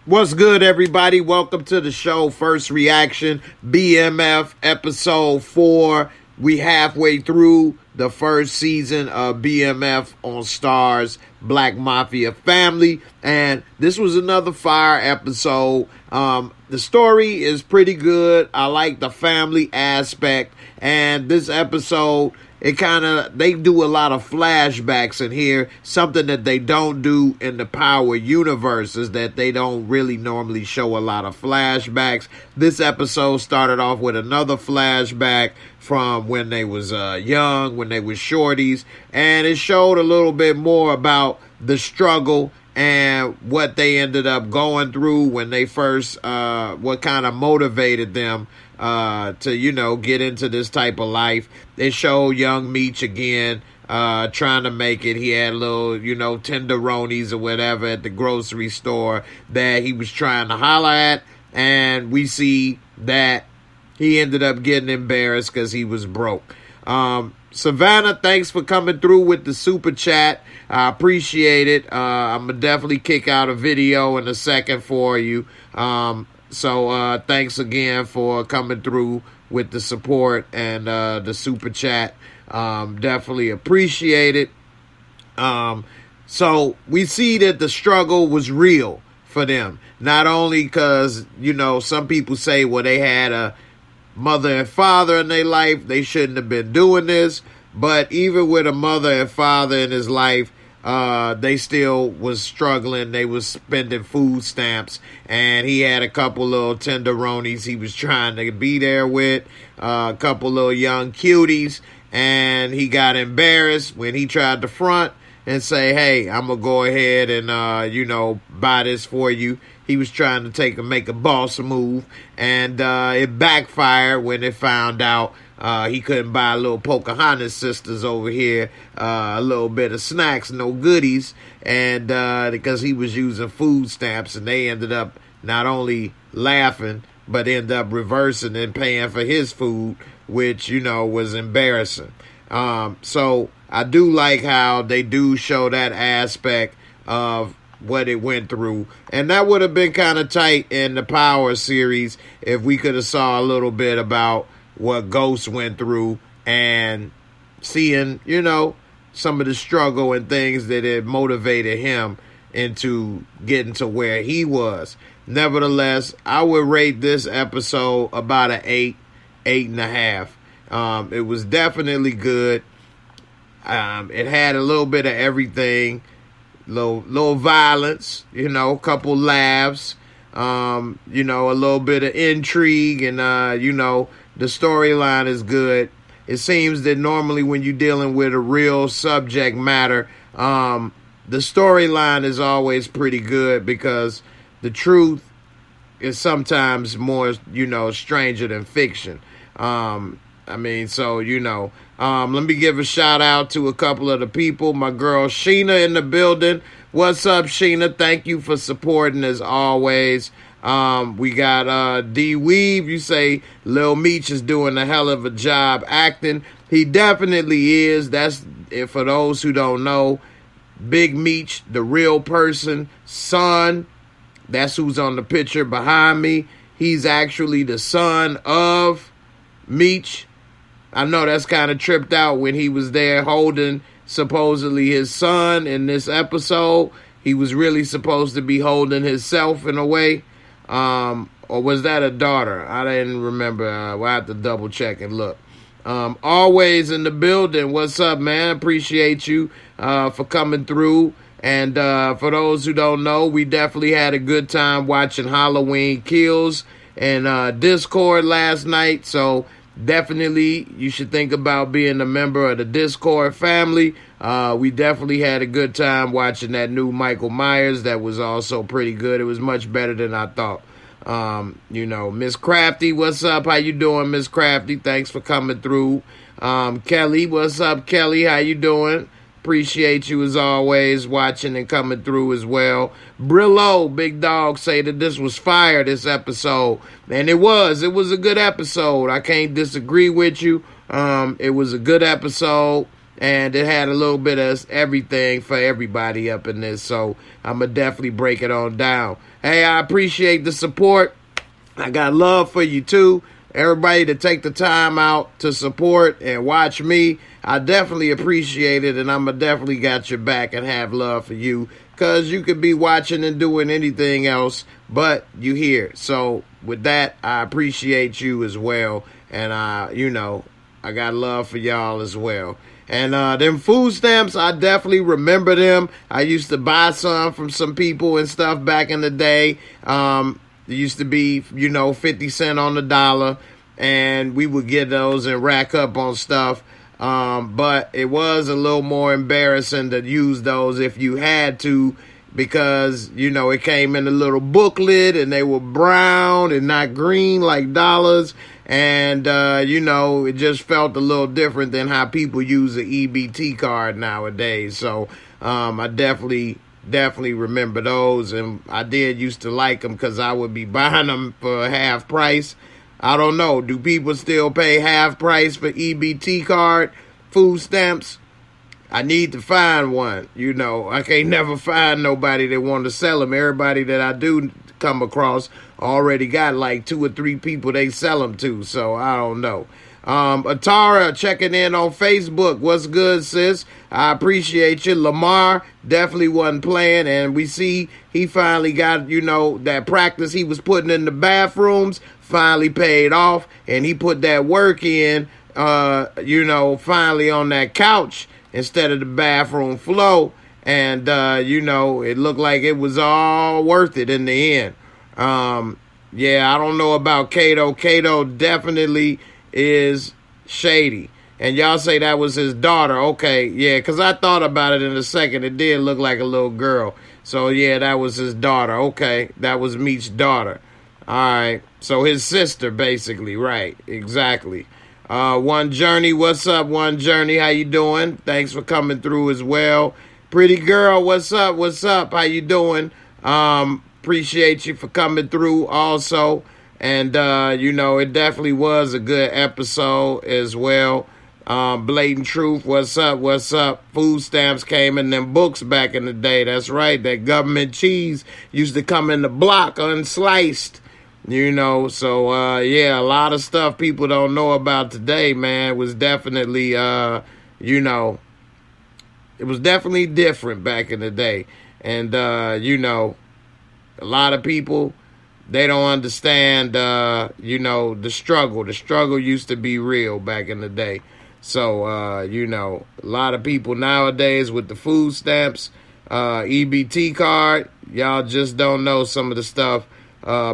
What's good, everybody? Welcome to the show. First reaction, B.M.F. episode 4. We halfway through the first season of B.M.F. on Starz Black Mafia Family, and this was another fire episode. The story is pretty good. I like the family aspect, and this episode, they do a lot of flashbacks in here, something that they don't do in the Power universe is that they don't really normally show a lot of flashbacks. This episode started off with another flashback from when they was young, when they was shorties, and it showed a little bit more about the struggle and what they ended up going through when they first, what kind of motivated them to, get into this type of life. They showed young Meech again, trying to make it. He had little, tenderonis or whatever at the grocery store that he was trying to holler at. And we see that he ended up getting embarrassed because he was broke. Savannah, thanks for coming through with the super chat. I appreciate it. I'm going to definitely kick out a video in a second for you. So thanks again for coming through with the support and the super chat. Definitely appreciate it. So we see that the struggle was real for them. Not only because, some people say, well, they had a mother and father in their life, they shouldn't have been doing this. But even with a mother and father in his life, they still was struggling. They was spending food stamps, and he had a couple little tenderonis he was trying to be there with, a couple little young cuties, and he got embarrassed when he tried to front and say, hey, I'm gonna go ahead and buy this for you. He was trying to make a boss move, and it backfired when they found out he couldn't buy little Pocahontas sisters over here a little bit of snacks, no goodies, and because he was using food stamps, and they ended up not only laughing, but ended up reversing and paying for his food, which, was embarrassing. So I do like how they do show that aspect of what it went through, and that would have been kind of tight in the Power series if we could have saw a little bit about what Ghost went through and seeing, some of the struggle and things that had motivated him into getting to where he was. Nevertheless, I would rate this episode about an 8.5. It was definitely good. It had a little bit of everything. Little violence, a couple laughs, a little bit of intrigue, and, the storyline is good. It seems that normally when you're dealing with a real subject matter, the storyline is always pretty good because the truth is sometimes more, stranger than fiction. Let me give a shout out to a couple of the people. My girl Sheena in the building. What's up, Sheena? Thank you for supporting as always. We got D Weave. You say Lil Meech is doing a hell of a job acting. He definitely is. That's for those who don't know. Big Meech, the real person, son. That's who's on the picture behind me. He's actually the son of Meech. I know that's kind of tripped out when he was there holding supposedly his son in this episode. He was really supposed to be holding himself in a way. Or was that a daughter? I didn't remember. We'll have to double check and look. Always in the building. What's up, man? Appreciate you for coming through. And for those who don't know, we definitely had a good time watching Halloween Kills and Discord last night. So definitely, you should think about being a member of the Discord family. We definitely had a good time watching that new Michael Myers. That was also pretty good. It was much better than I thought. Miss Crafty, what's up? How you doing, Miss Crafty? Thanks for coming through. Kelly, what's up, Kelly? How you doing? Appreciate you as always watching and coming through as well. Brillo, big dog, say that this was fire, this episode. And it was a good episode. I can't disagree with you. It was a good episode. and it had a little bit of everything for everybody up in this. So I'm going to definitely break it on down. Hey, I appreciate the support. I got love for you too. Everybody to take the time out to support and watch me, I definitely appreciate it, and I'm going to definitely got your back and have love for you, because you could be watching and doing anything else, but you here. So with that, I appreciate you as well, and you know, I got love for y'all as well. And them food stamps, I definitely remember them. I used to buy some from some people and stuff back in the day. It used to be, you know, 50 cents on the dollar, and we would get those and rack up on stuff. But it was a little more embarrassing to use those if you had to, because, you know, it came in a little booklet and they were brown and not green like dollars. And, you know, it just felt a little different than how people use the EBT card nowadays. So I definitely remember those, and I did used to like them because I would be buying them for half price. I don't know, do people still pay half price for EBT card food stamps? I need to find one. You know, I can't never find nobody that want to sell them. Everybody that I do come across already got like 2 or 3 people they sell them to, so I don't know. Atara checking in on Facebook. What's good, sis? I appreciate you. Lamar definitely wasn't playing, and we see he finally got, you know, that practice he was putting in the bathrooms finally paid off, and he put that work in, you know, finally on that couch instead of the bathroom floor, and, you know, it looked like it was all worth it in the end. Yeah, I don't know about Kato. Kato definitely is shady. And y'all say that was his daughter. Okay, yeah, because I thought about it in a second. It did look like a little girl. So, yeah, that was his daughter. Okay, that was Meech's daughter. All right, so his sister, basically. Right, exactly. One Journey, what's up, One Journey? How you doing? Thanks for coming through as well. Pretty girl, what's up? What's up? How you doing? Appreciate you for coming through also. And, you know, it definitely was a good episode as well. Blatant Truth, what's up, what's up? Food stamps came in them books back in the day. That's right, that government cheese used to come in the block unsliced, you know. So, yeah, a lot of stuff people don't know about today, man, was definitely, you know, it was definitely different back in the day. And, you know, a lot of people, they don't understand, you know, the struggle. The struggle used to be real back in the day. So, you know, a lot of people nowadays with the food stamps, EBT card, y'all just don't know some of the stuff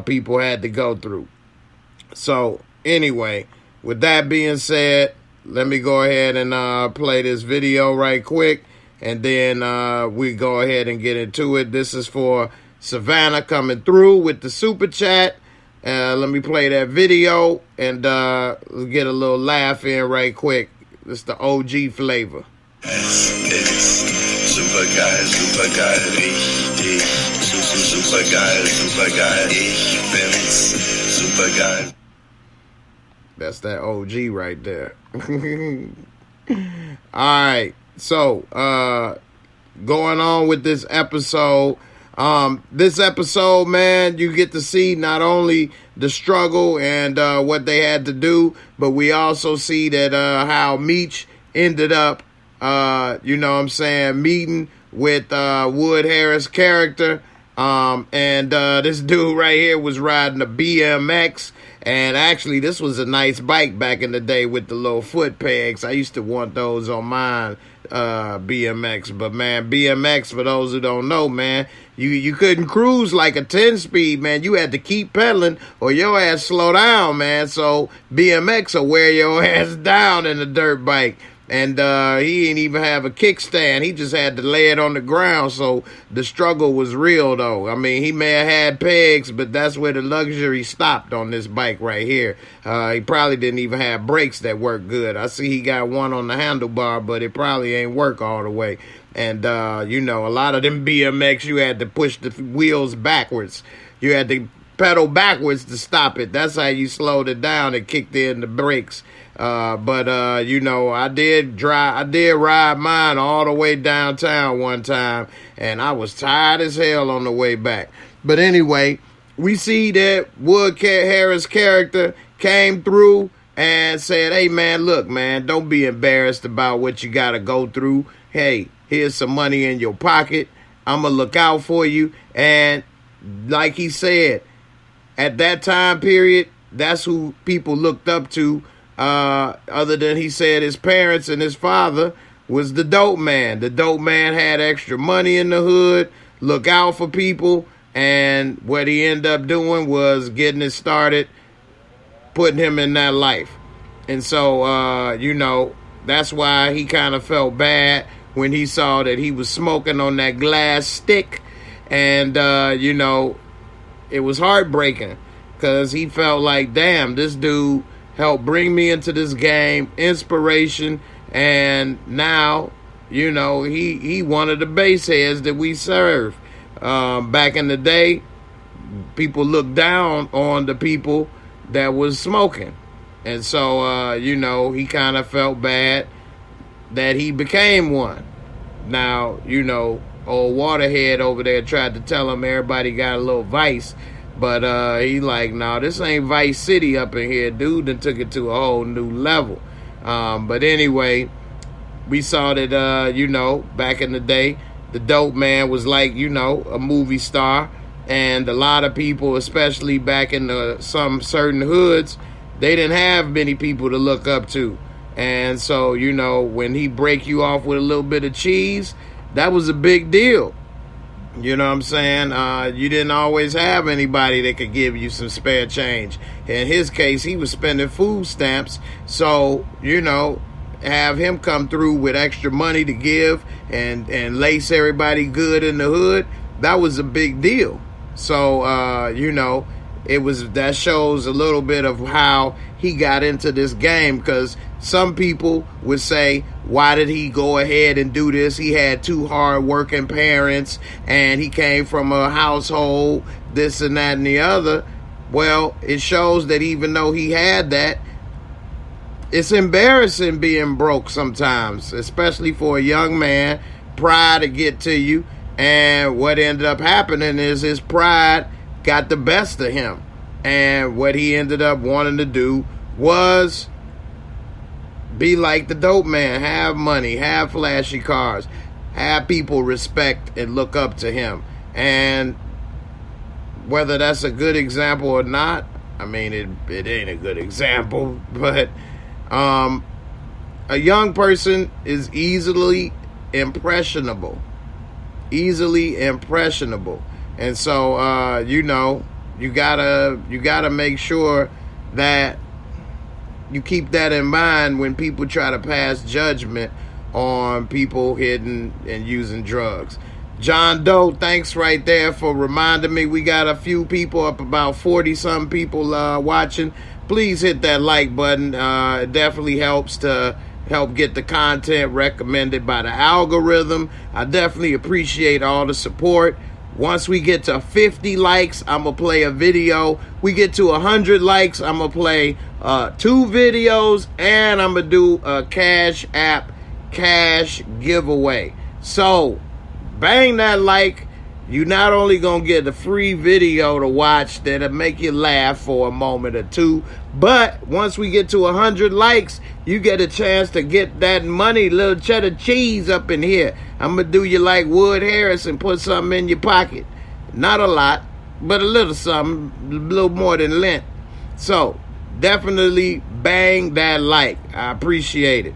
people had to go through. So, anyway, with that being said, let me go ahead and play this video right quick. And then we go ahead and get into it. This is for Savannah coming through with the super chat. Let me play that video and get a little laugh in right quick. It's the OG flavor. Super guy, super guy, super guy. That's that OG right there. All right, so going on with this episode. This episode, man, you get to see not only the struggle and what they had to do, but we also see that how Meech ended up, you know what I'm saying, meeting with Wood Harris' character. And this dude right here was riding a BMX. And actually, this was a nice bike back in the day with the little foot pegs. I used to want those on mine, BMX. But, man, BMX, for those who don't know, man, you couldn't cruise like a 10-speed, man. You had to keep pedaling or your ass slow down, man. So BMX will wear your ass down in a dirt bike. And he didn't even have a kickstand. He just had to lay it on the ground. So the struggle was real, though. I mean, he may have had pegs, but that's where the luxury stopped on this bike right here. He probably didn't even have brakes that work good. I see he got one on the handlebar, but it probably ain't work all the way. And, you know, a lot of them BMX, you had to push the wheels backwards. You had to pedal backwards to stop it. That's how you slowed it down and kicked in the brakes. But you know, I did ride mine all the way downtown one time, and I was tired as hell on the way back. But anyway, we see that Harris' character came through and said, hey man, look man, don't be embarrassed about what you gotta go through. Hey, here's some money in your pocket. I'm gonna look out for you. And like he said, at that time period, that's who people looked up to. Other than, he said, his parents and his father, was the dope man. The dope man had extra money in the hood, look out for people, and what he ended up doing was getting it started, putting him in that life. And so, you know, that's why he kind of felt bad when he saw that he was smoking on that glass stick. And, you know, it was heartbreaking because he felt like, damn, this dude helped bring me into this game, inspiration, and now, you know, he one of the base heads that we serve. Back in the day, people looked down on the people that was smoking. And so, you know, he kind of felt bad that he became one. Now, you know, old Waterhead over there tried to tell him everybody got a little vice. But he like, no, this ain't Vice City up in here. Dude done took it to a whole new level. But anyway, we saw that, you know, back in the day, the dope man was like, you know, a movie star. And a lot of people, especially back in some certain hoods, they didn't have many people to look up to. And so, you know, when he break you off with a little bit of cheese, that was a big deal. You know what I'm saying? You didn't always have anybody that could give you some spare change. In his case, he was spending food stamps. So, you know, have him come through with extra money to give and lace everybody good in the hood, that was a big deal. So, you know, that shows a little bit of how he got into this game, because some people would say, why did he go ahead and do this? He had two hard-working parents, and he came from a household, this and that and the other. Well, it shows that even though he had that, it's embarrassing being broke sometimes, especially for a young man. Pride to get to you, and what ended up happening is his pride got the best of him. And what he ended up wanting to do was be like the dope man, have money, have flashy cars, have people respect and look up to him. And whether that's a good example or not, I mean, it ain't a good example, but a young person is easily impressionable. And so, you know, you gotta make sure that you keep that in mind when people try to pass judgment on people hitting and using drugs. John Doe, thanks right there for reminding me. We got a few people, up about 40-something people watching. Please hit that like button. It definitely helps to help get the content recommended by the algorithm. I definitely appreciate all the support. Once we get to 50 likes, I'm going to play a video. We get to 100 likes, I'm going to play 2 videos, and I'm going to do a CASHAPP cash giveaway. So, bang that like. You not only going to get a free video to watch that'll make you laugh for a moment or two, but once we get to 100 likes, you get a chance to get that money, little cheddar cheese up in here. I'm going to do you like Wood Harris and put something in your pocket. Not a lot, but a little something, a little more than lint. So, definitely bang that like. I appreciate it.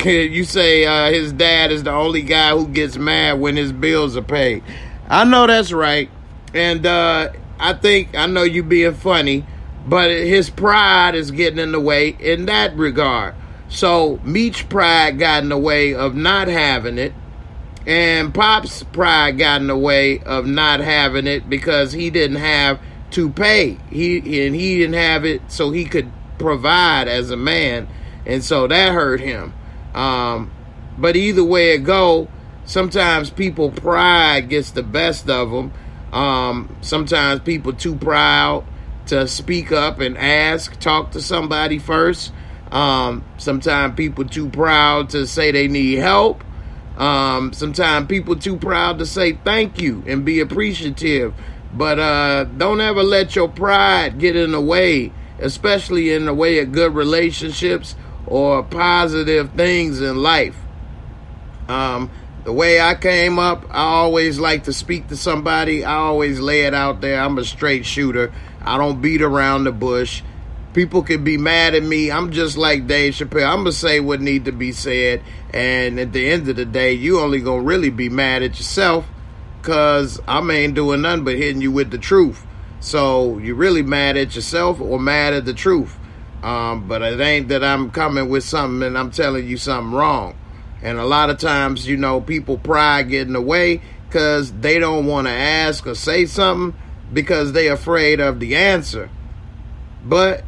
You say his dad is the only guy who gets mad when his bills are paid. I know that's right. And I know you being funny, but his pride is getting in the way in that regard. So Meech's pride got in the way of not having it, and Pop's pride got in the way of not having it because he didn't have to pay. He didn't have it so he could provide as a man, and so that hurt him. But either way it go, sometimes people pride gets the best of them. Sometimes people too proud to speak up and ask, talk to somebody first. Sometimes people too proud to say they need help. Sometimes people too proud to say thank you and be appreciative. But don't ever let your pride get in the way, especially in the way of good relationships or positive things in life. The way I came up, I always like to speak to somebody. I always lay it out there. I'm a straight shooter. I don't beat around the bush. People can be mad at me. I'm just like Dave Chappelle. I'm going to say what need to be said. And at the end of the day, you only going to really be mad at yourself, because I ain't doing nothing but hitting you with the truth. So you really mad at yourself or mad at the truth. But it ain't that I'm coming with something and I'm telling you something wrong. And a lot of times, you know, people pride get in the way because they don't want to ask or say something because they're afraid of the answer. But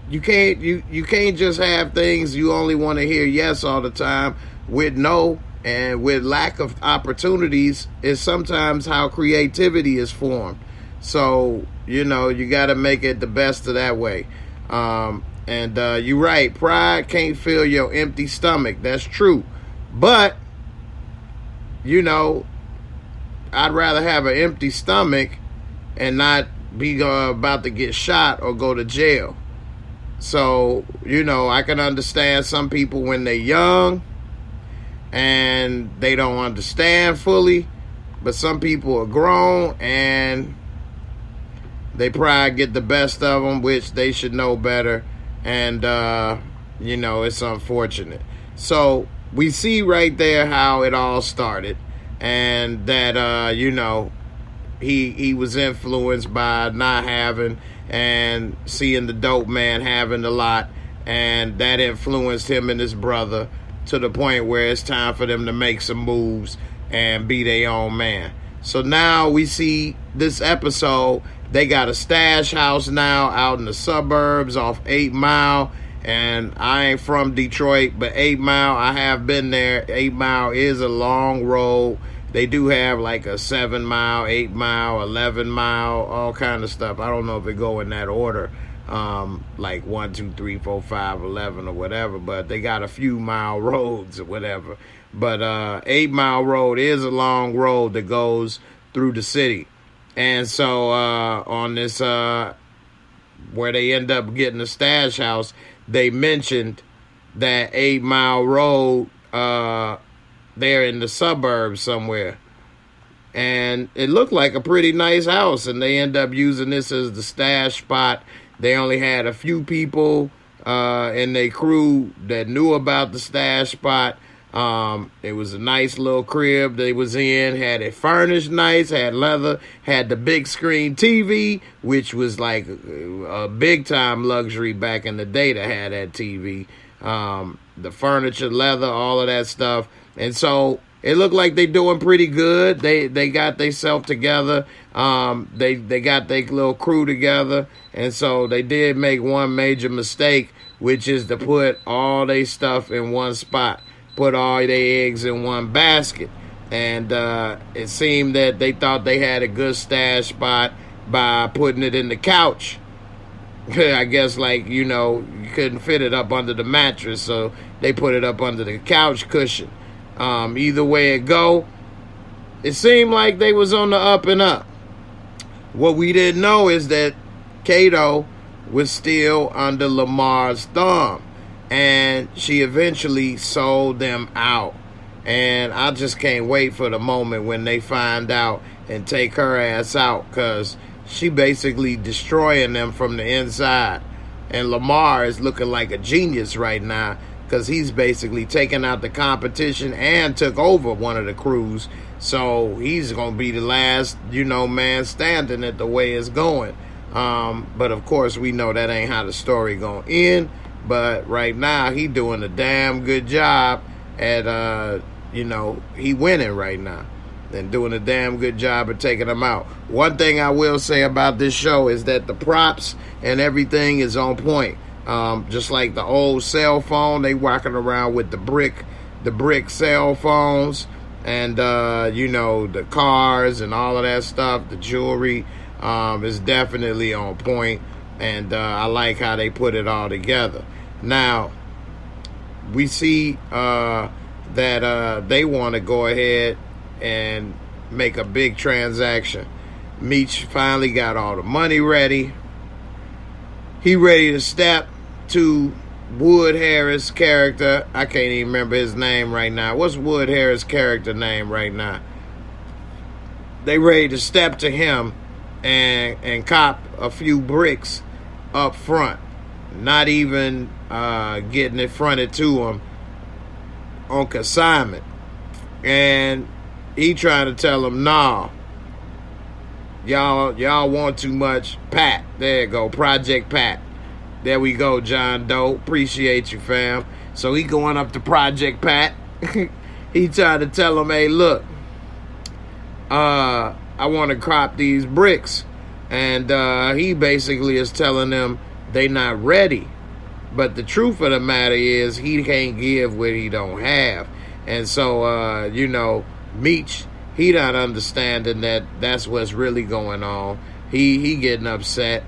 you can't just have things you only want to hear yes all the time with no, and with lack of opportunities is sometimes how creativity is formed. So, you know, you got to make it the best of that way. And you're right, pride can't fill your empty stomach. That's true. But, you know, I'd rather have an empty stomach and not be about to get shot or go to jail. So, you know, I can understand some people when they're young and they don't understand fully. But some people are grown and they pride get the best of them, which they should know better. And, you know, it's unfortunate. So we see right there how it all started, and that, you know, he was influenced by not having and seeing the dope man having a lot, and that influenced him and his brother to the point where it's time for them to make some moves and be their own man. So now we see this episode, they got a stash house now out in the suburbs off 8 Mile. And I ain't from Detroit, but 8 Mile, I have been there. 8 Mile is a long road. They do have like a 7 mile, 8 mile, 11 mile, all kind of stuff. I don't know if it go in that order, like 1, 2, 3, 4, 5, 11 or whatever, but they got a few mile roads or whatever. But 8 Mile Road is a long road that goes through the city. And so on this, where they end up getting a stash house, they mentioned that 8 Mile Road, they're in the suburbs somewhere. And it looked like a pretty nice house, and they end up using this as the stash spot. They only had a few people in their crew that knew about the stash spot. It was a nice little crib they was in, had it furnished nice, had leather, had the big screen TV, which was like a big time luxury back in the day to have that TV. The furniture, leather, all of that stuff. And so it looked like they doing pretty good. They got themselves together. They got their little crew together. And so they did make one major mistake, which is to put all their stuff in one spot. Put all their eggs in one basket. And it seemed that they thought they had a good stash spot by putting it in the couch. I guess, like, you know, you couldn't fit it up under the mattress, so they put it up under the couch cushion. Either way it go, it seemed like they was on the up and up. What we didn't know is that Kato was still under Lamar's thumb. And she eventually sold them out. And I just can't wait for the moment when they find out and take her ass out, because she basically destroying them from the inside. And Lamar is looking like a genius right now, because he's basically taking out the competition and took over one of the crews. So he's going to be the last, you know, man standing at the way it's going. But of course, we know that ain't how the story going to end. But right now, he doing a damn good job at, you know, he winning right now. And doing a damn good job at taking them out. One thing I will say about this show is that the props and everything is on point. Just like the old cell phone, they walking around with the brick cell phones. And, you know, the cars and all of that stuff, the jewelry is definitely on point. And I like how they put it all together. Now, we see that they want to go ahead and make a big transaction. Meech finally got all the money ready. He ready to step to Wood Harris' character. I can't even remember his name right now. What's Wood Harris' character name right now? They ready to step to him and cop a few bricks up front. Not even getting it fronted to him on consignment. And he trying to tell them, nah, y'all want too much. Pat, there you go, Project Pat. There we go, John Doe. Appreciate you, fam. So he going up to Project Pat. He trying to tell him, hey, look, I want to crop these bricks. And he basically is telling them they not ready. But the truth of the matter is he can't give what he don't have. And so, you know, Meech, he not understanding that that's what's really going on. He getting upset.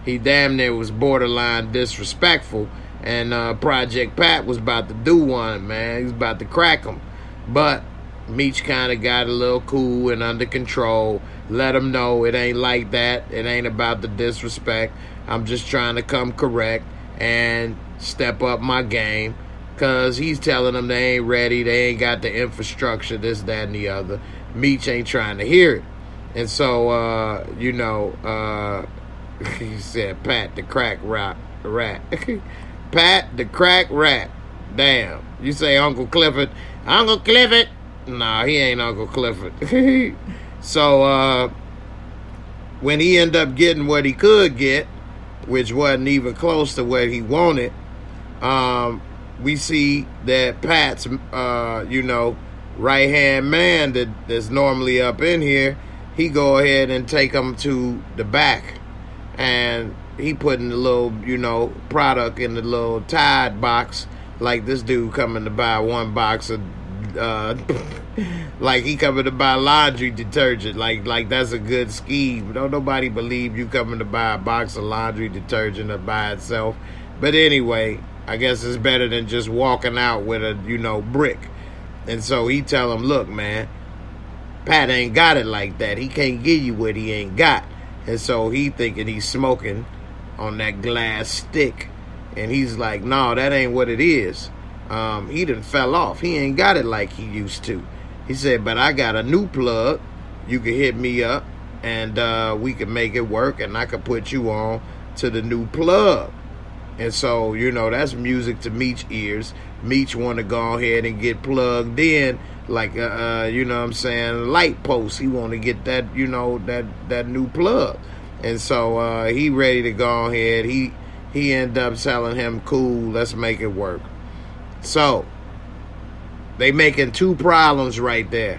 He damn near was borderline disrespectful. And Project Pat was about to do one, man. He was about to crack him. But Meech kind of got a little cool and under control. Let him know it ain't like that. It ain't about the disrespect. I'm just trying to come correct and step up my game. Because he's telling them they ain't ready. They ain't got the infrastructure, this, that, and the other. Meech ain't trying to hear it. And so, you know, he said, Pat the crack rat. Pat the crack rat. Damn. You say Uncle Clifford. Uncle Clifford. Nah, he ain't Uncle Clifford. So, when he ended up getting what he could get, which wasn't even close to what he wanted, we see that Pat's, you know, right-hand man that's normally up in here, he go ahead and take him to the back. And he putting the little, you know, product in the little Tide box, like this dude coming to buy one box of, like he coming to buy laundry detergent. Like that's a good scheme. Don't nobody believe you coming to buy a box of laundry detergent by itself. But anyway, I guess it's better than just walking out with a, you know, brick. And so he tell him, look, man, Pat ain't got it like that. He can't give you what he ain't got. And so he thinking he's smoking on that glass stick. And he's like, no, that ain't what it is. He done fell off. He ain't got it like he used to. He said, but I got a new plug. You can hit me up and we can make it work and I can put you on to the new plug. And so, you know, that's music to Meech ears. Meech want to go ahead and get plugged in like, you know what I'm saying, a light post. He want to get that, you know, that new plug. And so he ready to go ahead. He end up telling him, cool, let's make it work. So they making two problems right there.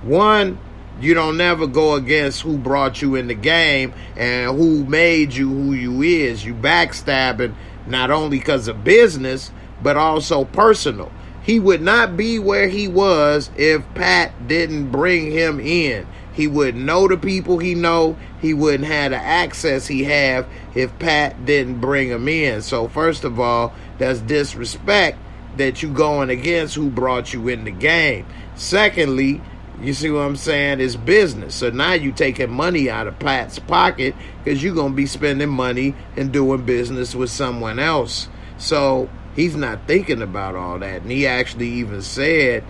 One, you don't never go against who brought you in the game and who made you who you is. You backstabbing not only because of business, but also personal. He would not be where he was if Pat didn't bring him in. He wouldn't know the people he know. He wouldn't have the access he have if Pat didn't bring him in. So first of all, that's disrespect that you going against who brought you in the game. Secondly, you see what I'm saying, it's business. So now you taking money out of Pat's pocket because you're going to be spending money and doing business with someone else. So he's not thinking about all that. And he actually even said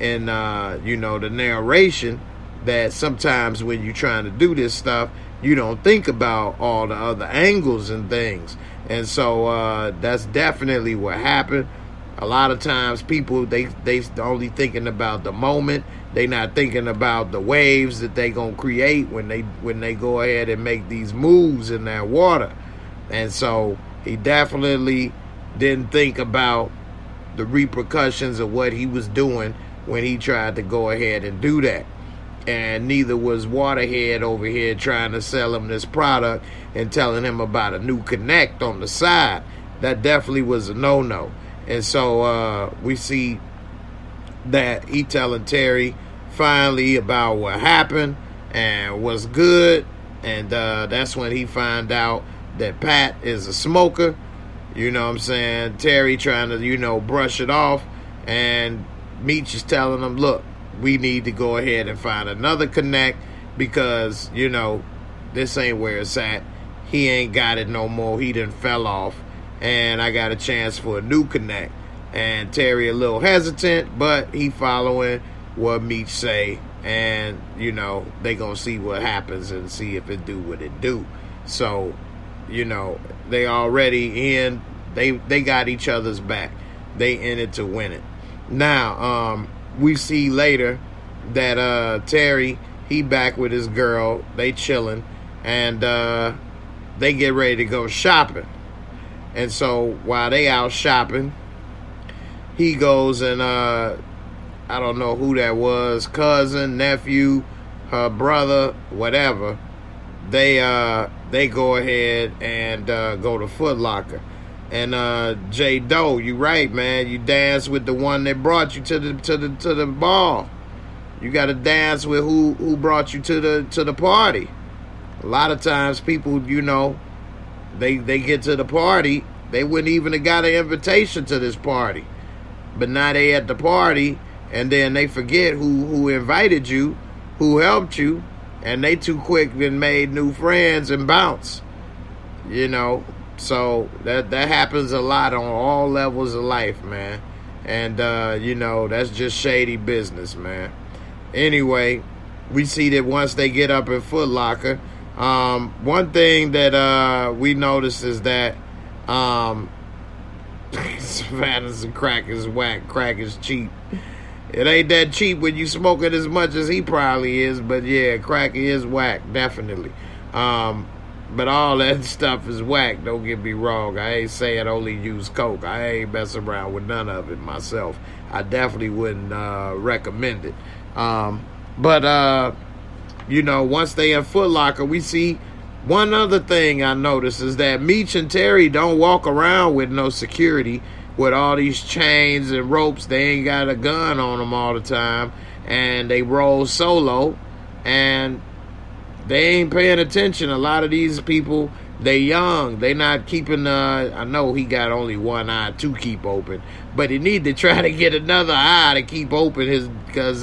in, you know, the narration that sometimes when you're trying to do this stuff, you don't think about all the other angles and things. And so that's definitely what happened. A lot of times people, they only thinking about the moment. They not thinking about the waves that they gonna create when they go ahead and make these moves in that water. And so he definitely didn't think about the repercussions of what he was doing when he tried to go ahead and do that. And neither was Waterhead over here trying to sell him this product and telling him about a new connect on the side. That definitely was a no-no. And so we see that he telling Terry finally about what happened and what's good. And that's when he find out that Pat is a smoker. You know what I'm saying? Terry trying to, you know, brush it off. And Meech is telling him, look, we need to go ahead and find another connect because, you know, this ain't where it's at. He ain't got it no more. He done fell off. And I got a chance for a new connect. And Terry a little hesitant, but he following what Meech say. And, you know, they gonna see what happens and see if it do what it do. So, you know, they already in. They got each other's back. They in it to win it. Now, we see later that Terry, he back with his girl. They chilling. And they get ready to go shopping. And so while they out shopping, he goes and I don't know who that was, cousin, nephew, her brother, whatever. They go ahead and go to Foot Locker. And J Doe, you right, man. You dance with the one that brought you to the ball. You got to dance with who brought you to the party. A lot of times people, you know, they get to the party, they wouldn't even have got an invitation to this party. But now they at the party, and then they forget who invited you, who helped you, and they too quick and made new friends and bounce. You know, so that happens a lot on all levels of life, man. And, you know, that's just shady business, man. Anyway, we see that once they get up in Foot Locker, one thing that we notice is that Savannah's crack is whack, crack is cheap. It ain't that cheap when you smoking as much as he probably is, but yeah, crack is whack, definitely. But all that stuff is whack, don't get me wrong. I ain't saying only use coke. I ain't messing around with none of it myself. I definitely wouldn't recommend it. But you know, once they in Foot Locker, we see one other thing I noticed is that Meech and Terry don't walk around with no security with all these chains and ropes. They ain't got a gun on them all the time, and they roll solo, and they ain't paying attention. A lot of these people, they young. They not keeping, I know he got only one eye to keep open, but he need to try to get another eye to keep open because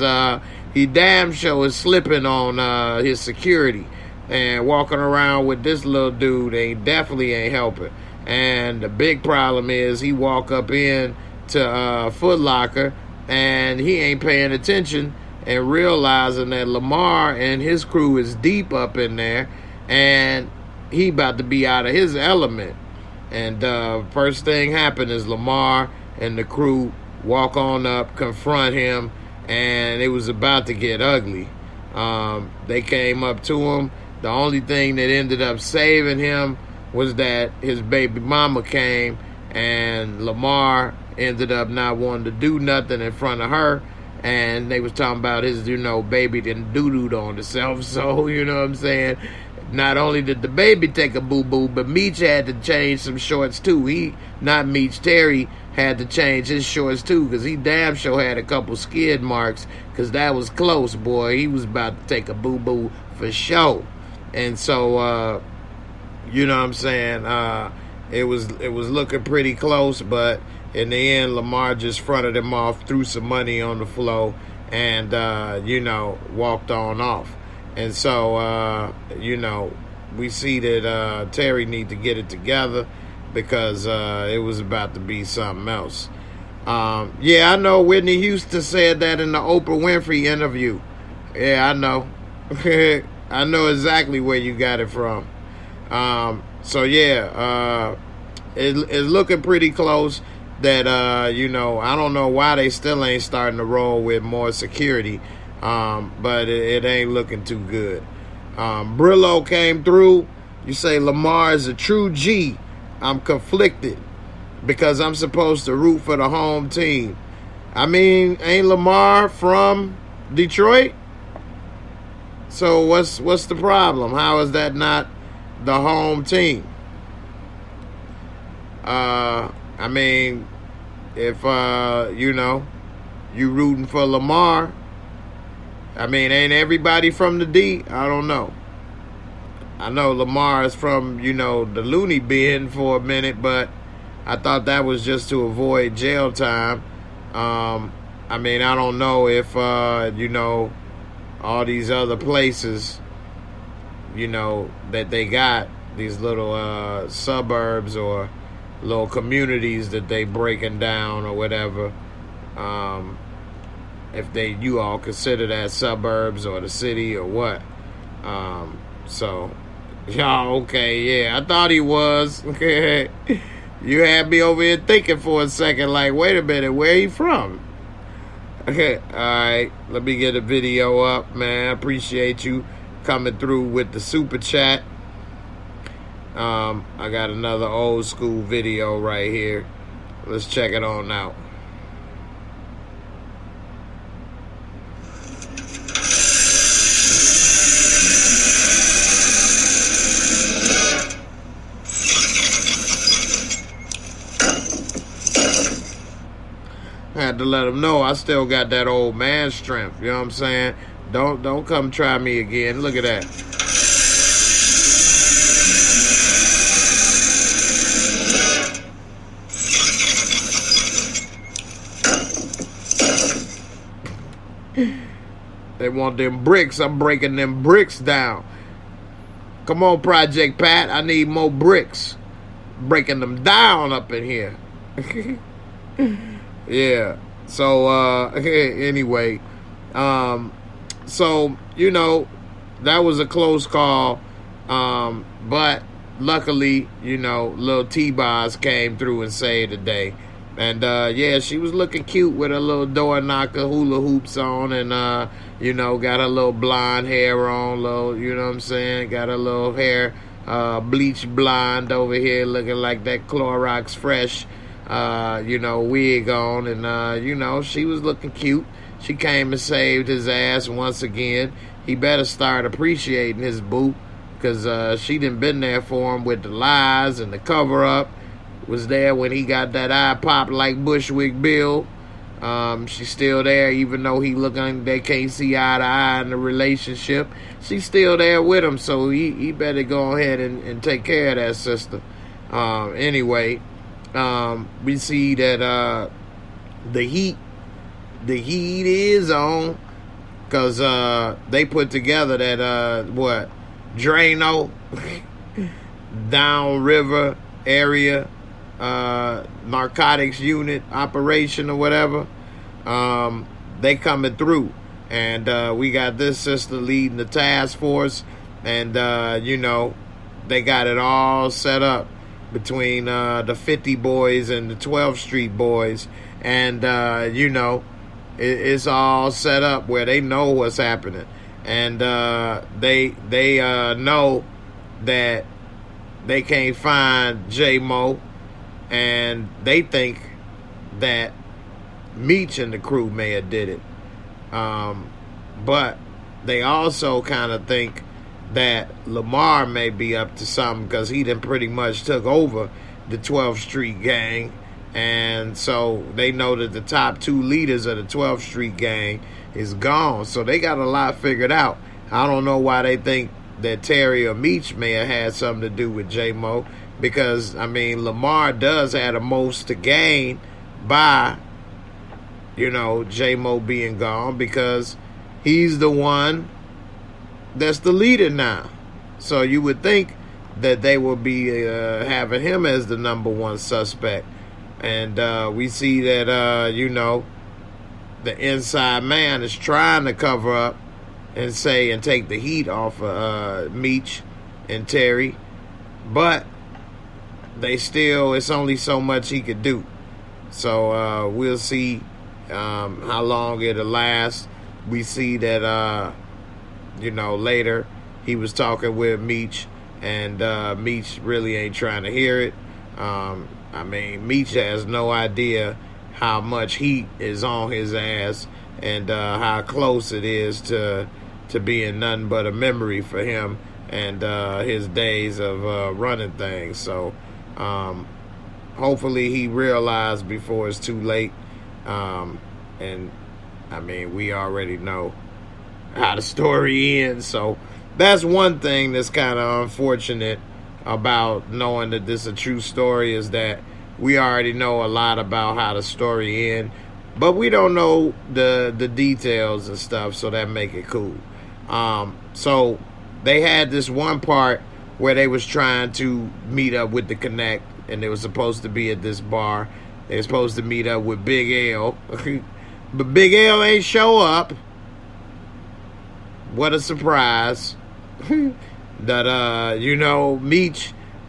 he damn sure is slipping on his security. And walking around with this little dude definitely ain't helping. And the big problem is he walk up in to Foot Locker and he ain't paying attention and realizing that Lamar and his crew is deep up in there and he about to be out of his element. And first thing happened is Lamar and the crew walk on up, confront him, and it was about to get ugly. They came up to him. The only thing that ended up saving him was that his baby mama came, and Lamar ended up not wanting to do nothing in front of her, and they was talking about his, you know, baby didn't doo-dooed on herself. So, you know what I'm saying? Not only did the baby take a boo-boo, but Meech had to change some shorts too. Not Meech, Terry had to change his shorts too, because he damn sure had a couple skid marks, because that was close, boy. He was about to take a boo-boo for sure. And so, you know what I'm saying, it was looking pretty close, but in the end, Lamar just fronted him off, threw some money on the floor, and, you know, walked on off. And so, you know, we see that Terry need to get it together because it was about to be something else. Yeah, I know Whitney Houston said that in the Oprah Winfrey interview. Yeah, I know. I know exactly where you got it from. So yeah, it's looking pretty close that, you know, I don't know why they still ain't starting to roll with more security, but it ain't looking too good. Brillo came through. You say Lamar is a true G. I'm conflicted because I'm supposed to root for the home team. I mean, ain't Lamar from Detroit? So what's the problem? How is that not the home team? I mean, if you know, you rooting for Lamar, I mean, ain't everybody from the D? I don't know. I know Lamar is from, you know, the loony bin for a minute, but I thought that was just to avoid jail time. I mean, I don't know if, you know, all these other places, you know, that they got, these little suburbs or little communities that they breaking down or whatever, if you all consider that suburbs or the city or what. So, y'all, okay, yeah, I thought he was. You had me over here thinking for a second, like, wait a minute, where he from? Okay, all right, let me get a video up, man. I appreciate you coming through with the super chat. I got another old school video right here. Let's check it on out. I had to let them know I still got that old man strength. You know what I'm saying? Don't come try me again. Look at that. They want them bricks. I'm breaking them bricks down. Come on, Project Pat. I need more bricks. Breaking them down up in here. Yeah. So, anyway. So, you know, that was a close call. But luckily, you know, little T-Boz came through and saved the day. And, yeah, she was looking cute with her little door knocker hula hoops on and, you know, got her little blonde hair on, little, you know what I'm saying? Got her little hair bleached blonde over here looking like that Clorox Fresh, you know, wig on. And, you know, she was looking cute. She came and saved his ass once again. He better start appreciating his boo because she done been there for him with the lies and the cover-up. Was there when he got that eye pop like Bushwick Bill. She's still there even though he looking, they can't see eye to eye in the relationship. She's still there with him, so he better go ahead and take care of that sister. Anyway, we see that the heat is on because they put together that Drano downriver area narcotics unit operation or whatever. They coming through, and we got this sister leading the task force, and you know, they got it all set up between the 50 boys and the 12th Street boys, and you know, it's all set up where they know what's happening, and they know that they can't find J-Mo, and they think that Meech and the crew may have did it. But they also kind of think that Lamar may be up to something because he done pretty much took over the 12th Street gang. And so they know that the top two leaders of the 12th Street gang is gone. So they got a lot figured out. I don't know why they think that Terry or Meech may have had something to do with J-Mo, because, I mean, Lamar does have the most to gain by, you know, J-Mo being gone, because he's the one that's the leader now. So you would think that they will be having him as the number one suspect. And we see that, you know, the inside man is trying to cover up and say and take the heat off of Meech and Terry. But they still, it's only so much he could do. So we'll see how long it'll last. We see that, you know, later he was talking with Meech, and Meech really ain't trying to hear it. I mean, Meech has no idea how much heat is on his ass, and how close it is to being nothing but a memory for him and his days of running things. So hopefully he realized before it's too late. And I mean, we already know how the story ends, so that's one thing that's kind of unfortunate about knowing that this is a true story, is that we already know a lot about how the story ends, but we don't know the details and stuff, so that make it cool. So they had this one part where they was trying to meet up with the Connect, and they was supposed to be at this bar. They were supposed to meet up with Big L, but Big L ain't show up. What a surprise. That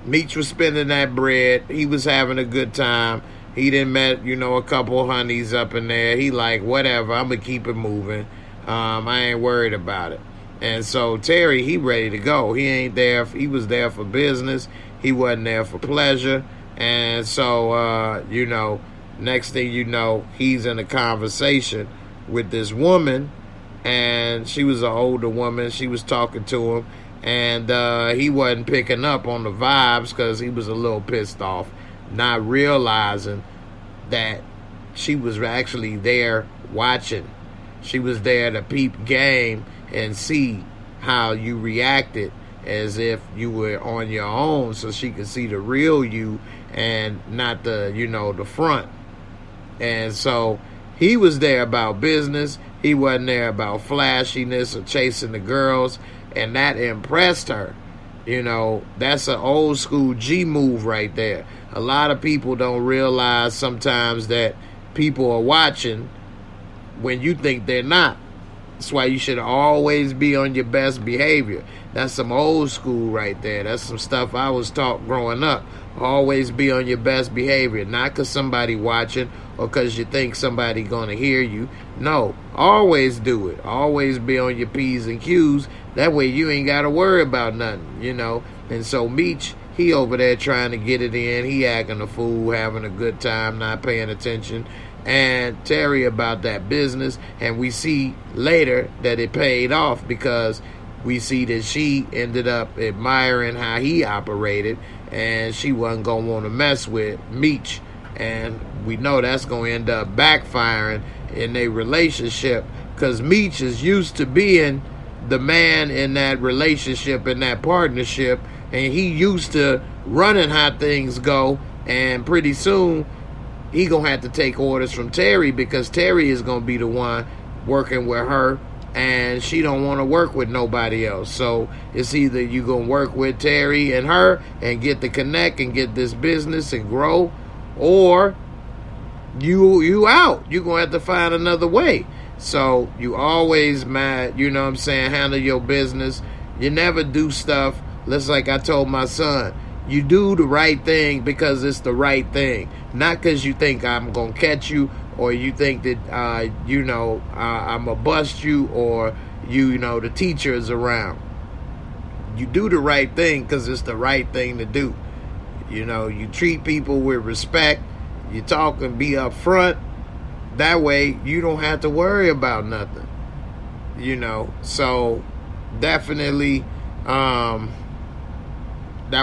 Meech was spending that bread. He was having a good time. He done met, a couple honeys up in there. He like, whatever, I'm gonna keep it moving. I ain't worried about it. And so Terry, he ready to go. He ain't there. He was there for business. He wasn't there for pleasure. And so, next thing you know, he's in a conversation with this woman, and she was an older woman. She was talking to him, and he wasn't picking up on the vibes because he was a little pissed off, not realizing that she was actually there watching. She was there to peep game and see how you reacted as if you were on your own, so she could see the real you and not the, the front. And so he was there about business. He wasn't there about flashiness or chasing the girls, and that impressed her. That's an old school G move right there. A lot of people don't realize sometimes that people are watching when you think they're not. That's why you should always be on your best behavior. That's some old school right there. That's some stuff I was taught growing up. Always be on your best behavior. Not because somebody watching or because you think somebody going to hear you. No, always do it. Always be on your P's and Q's. That way you ain't got to worry about nothing, And so Meech, he over there trying to get it in. He acting a fool, having a good time, not paying attention. And Terry about that business, and we see later that it paid off because we see that she ended up admiring how he operated, and she wasn't going to want to mess with Meech, and we know that's going to end up backfiring in their relationship because Meech is used to being the man in that relationship, in that partnership, and he used to running how things go, and pretty soon he gonna have to take orders from Terry because Terry is gonna be the one working with her, and she don't want to work with nobody else. So it's either you gonna work with Terry and her and get the Connect and get this business and grow, or you out. You gonna have to find another way. So you always handle your business. You never do stuff. Just like I told my son, you do the right thing because it's the right thing, not because you think I'm going to catch you, or you think that, I'm going to bust you, or, the teacher is around. You do the right thing because it's the right thing to do. You treat people with respect. You talk and be upfront. That way you don't have to worry about nothing. So definitely, that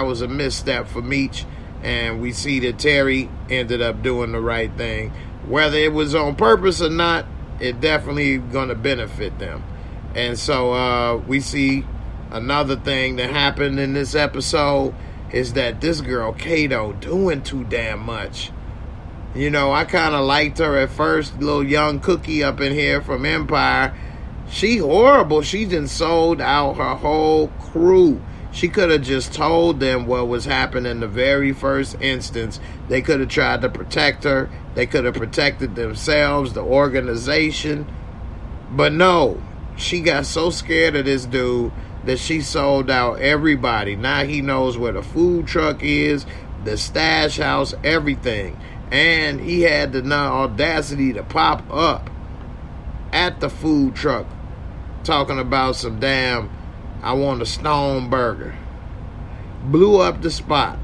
was a misstep for Meech, and we see that Terry ended up doing the right thing. Whether it was on purpose or not, it definitely going to benefit them. And so we see another thing that happened in this episode is that this girl, Kato, doing too damn much. I kind of liked her at first, little young cookie up in here from Empire. She horrible. She done sold out her whole crew. She could have just told them what was happening in the very first instance. They could have tried to protect her. They could have protected themselves, the organization. But no, she got so scared of this dude that she sold out everybody. Now he knows where the food truck is, the stash house, everything. And he had the audacity to pop up at the food truck talking about some damn, I want a stone burger. Blew up the spot.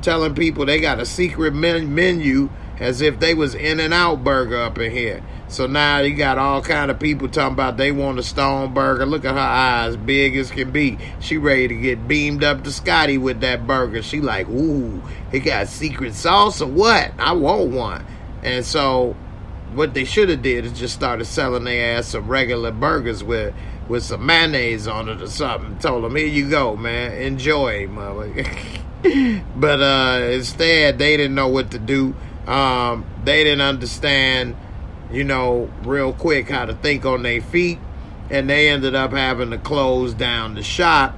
Telling people they got a secret menu as if they was In-N-Out burger up in here. So now you got all kind of people talking about they want a stone burger. Look at her eyes, big as can be. She ready to get beamed up to Scotty with that burger. She like, ooh, it got secret sauce or what? I want one. And so what they should have did is just started selling their ass some regular burgers with with some mayonnaise on it or something. Told him, here you go, man. Enjoy, mother. But instead, they didn't know what to do. They didn't understand, real quick how to think on their feet. And they ended up having to close down the shop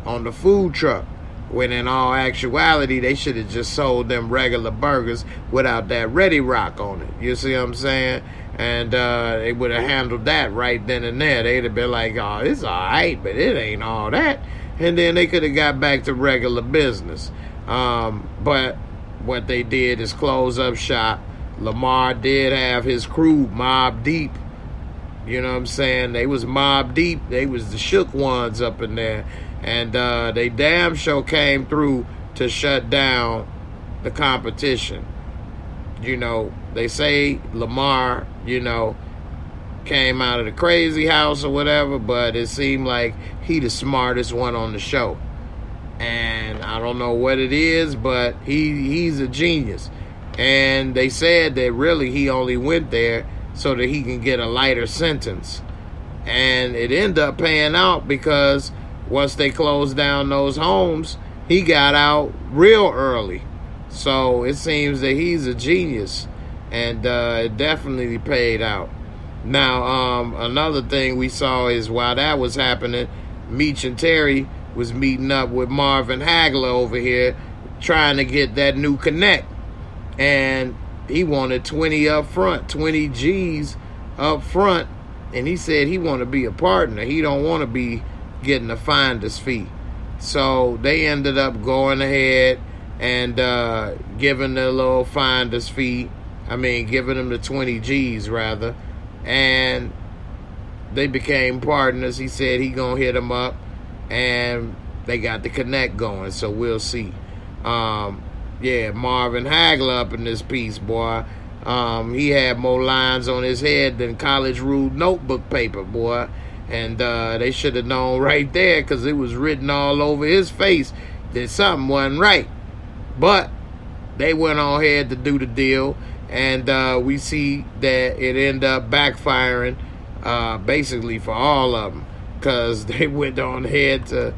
on the food truck. When in all actuality, they should have just sold them regular burgers without that Ready Rock on it. You see what I'm saying? And they would have handled that right then and there. They'd have been like, oh, it's all right, but it ain't all that. And then they could have got back to regular business. But what they did is close up shop. Lamar did have his crew mob deep. You know what I'm saying? They was mob deep. They was the shook ones up in there. And they damn sure came through to shut down the competition. They say Lamar, came out of the crazy house or whatever, but it seemed like he the smartest one on the show. And I don't know what it is, but he's a genius. And they said that really he only went there so that he can get a lighter sentence. And it ended up paying out because once they closed down those homes, he got out real early. So it seems that he's a genius, and it definitely paid out. Now, another thing we saw is while that was happening, Meech and Terry was meeting up with Marvin Hagler over here trying to get that new connect. And he wanted 20 up front, 20 G's up front. And he said he want to be a partner. He don't want to be getting a finder's fee. So they ended up going ahead and giving the little finder's fee. Giving them the 20 G's rather. And they became partners. He said he gonna hit them up. And they got the connect going. So we'll see. Yeah, Marvin Hagler up in this piece, boy. He had more lines on his head than college ruled notebook paper, boy. And they should have known right there because it was written all over his face that something wasn't right. But they went on ahead to do the deal. And we see that it ended up backfiring basically for all of them because they went on ahead to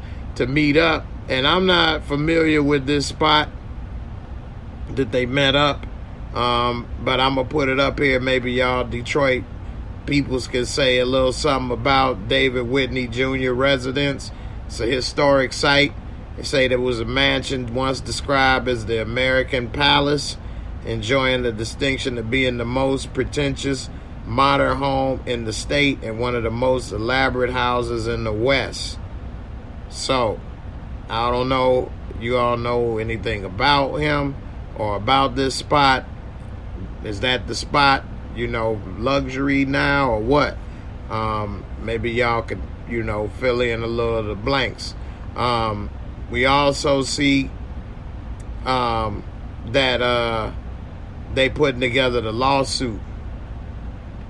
meet up. And I'm not familiar with this spot that they met up. But I'm going to put it up here. Maybe y'all Detroit peoples can say a little something about David Whitney Jr. residence. It's a historic site. They say there was a mansion once described as the American Palace, enjoying the distinction of being the most pretentious modern home in the state and one of the most elaborate houses in the West. So, I don't know, you all know anything about him or about this spot? Is that the spot, luxury now or what? Maybe y'all could, fill in a little of the blanks. We also see that they putting together the lawsuit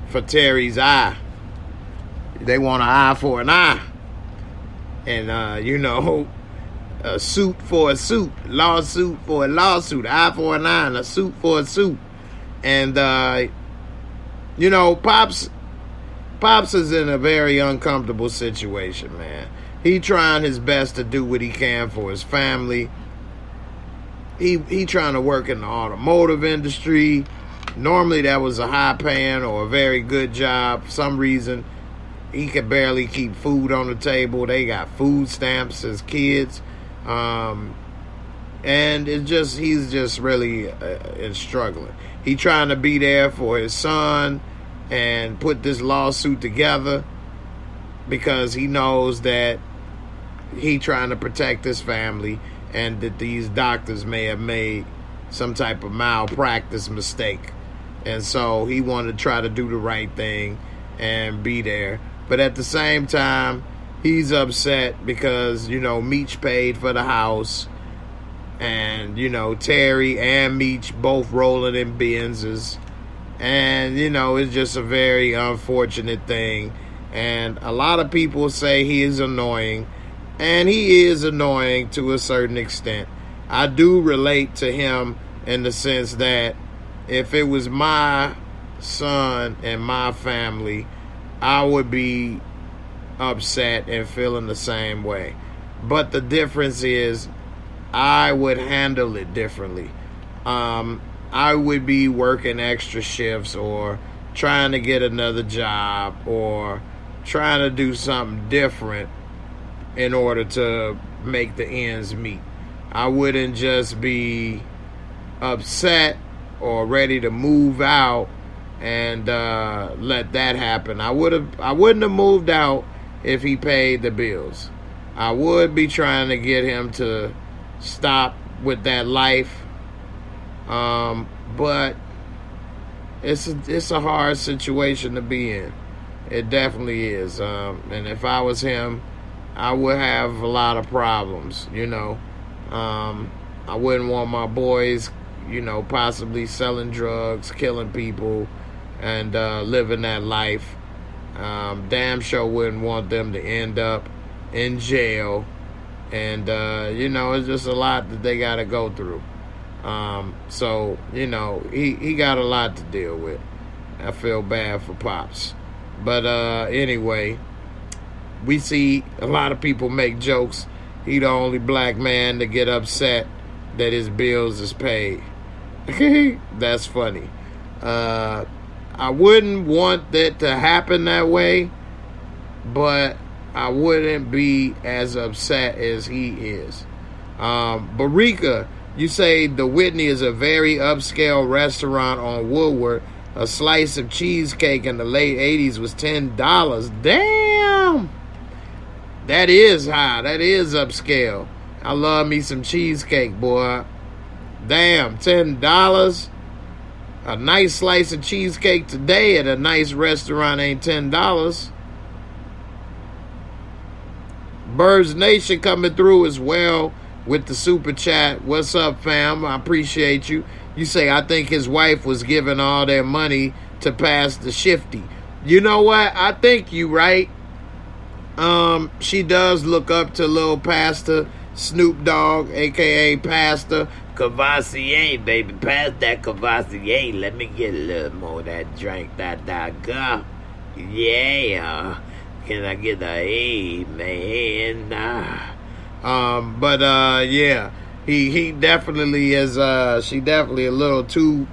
for Terry's eye. They want an eye for an eye. And, a suit for a suit, lawsuit for a lawsuit, eye for an eye, and a suit for a suit. And, Pops is in a very uncomfortable situation, man. He trying his best to do what he can for his family. He trying to work in the automotive industry. Normally that was a high paying or a very good job. For some reason, he could barely keep food on the table. They got food stamps as kids. And he's just really struggling. He trying to be there for his son and put this lawsuit together because he knows that he trying to protect his family and that these doctors may have made some type of malpractice mistake. And so he wanted to try to do the right thing and be there. But at the same time, he's upset because, Meech paid for the house. And, Terry and Meech both rolling in Benzes. And, it's just a very unfortunate thing. And a lot of people say he is annoying. And he is annoying to a certain extent. I do relate to him in the sense that if it was my son and my family, I would be upset and feeling the same way. But the difference is I would handle it differently. I would be working extra shifts or trying to get another job or trying to do something different in order to make the ends meet. I wouldn't just be upset or ready to move out and let that happen. I wouldn't have moved out if he paid the bills. I would be trying to get him to stop with that life. But it's a hard situation to be in. It definitely is. And if I was him, I would have a lot of problems, you know. I wouldn't want my boys, you know, possibly selling drugs, killing people, and living that life. Damn sure wouldn't want them to end up in jail. And, you know, it's just a lot that they got to go through. So, you know, he got a lot to deal with. I feel bad for Pops. But anyway, we see a lot of people make jokes. He the only black man to get upset that his bills is paid. That's funny. I wouldn't want that to happen that way, but I wouldn't be as upset as he is. Barika, you say the Whitney is a very upscale restaurant on Woodward. A slice of cheesecake in the late 80s was $10. Damn! That is high. That is upscale. I love me some cheesecake, boy. Damn, $10? A nice slice of cheesecake today at a nice restaurant ain't $10. Birds Nation coming through as well with the super chat. What's up, fam? I appreciate you. You say, I think his wife was giving all their money to pass the shifty. You know what? I think you right. She does look up to little Pastor Snoop Dogg, a.k.a. Pastor Cavassier, baby. Pass that Cavassier. Let me get a little more of that drink. That go. Yeah. Can I get the amen? Yeah. He definitely is, she definitely a little too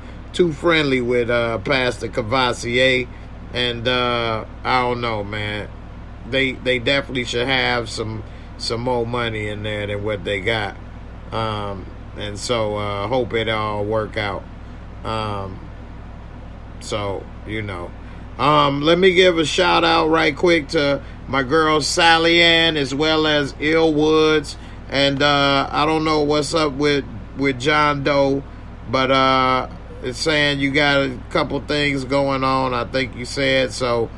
friendly with Pastor Cavassier. And I don't know, man. They definitely should have some more money in there than what they got. And so hope it all work out. So, you know. Let me give a shout out right quick to my girl Sally Ann as well as Ill Woods. And I don't know what's up with John Doe, but it's saying you got a couple things going on, I think you said. So,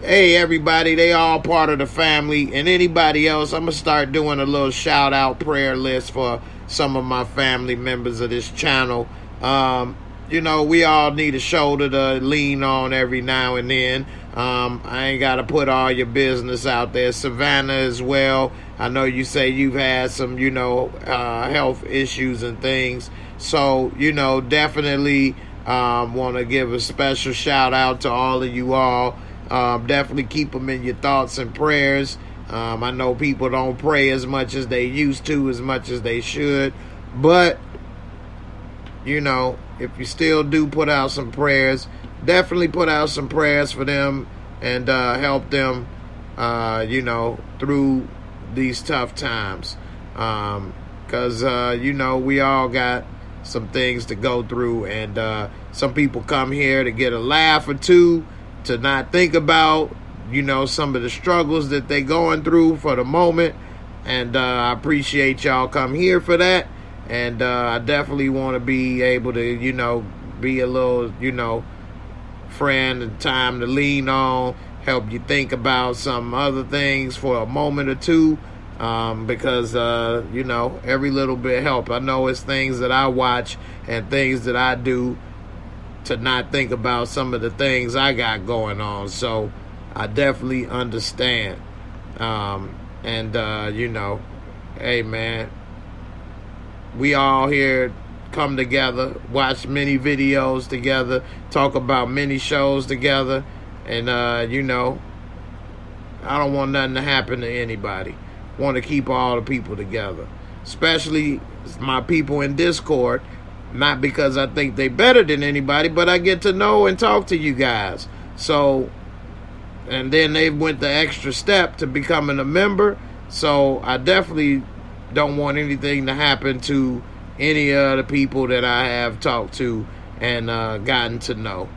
hey, everybody, they all part of the family. And anybody else, I'm going to start doing a little shout-out prayer list for some of my family members of this channel. You know, we all need a shoulder to lean on every now and then. I ain't got to put all your business out there. Savannah as well. I know you say you've had some, you know, health issues and things. So, you know, definitely want to give a special shout out to all of you all. Definitely keep them in your thoughts and prayers. I know people don't pray as much as they used to, as much as they should. But, you know, if you still do put out some prayers, definitely put out some prayers for them and help them, you know, through these tough times. Because, you know, we all got some things to go through. And some people come here to get a laugh or two, to not think about, you know, some of the struggles that they're going through for the moment. And I appreciate y'all come here for that. And I definitely want to be able to, you know, be a little, you know, friend and time to lean on, help you think about some other things for a moment or two, because, you know, every little bit helps. I know it's things that I watch and things that I do to not think about some of the things I got going on. So I definitely understand. You know, hey, man. We all here come together, watch many videos together, talk about many shows together. And, you know, I don't want nothing to happen to anybody. Want to keep all the people together, especially my people in Discord. Not because I think they better than anybody, but I get to know and talk to you guys. So, and then they went the extra step to becoming a member. So I definitely don't want anything to happen to any of the people that I have talked to and gotten to know.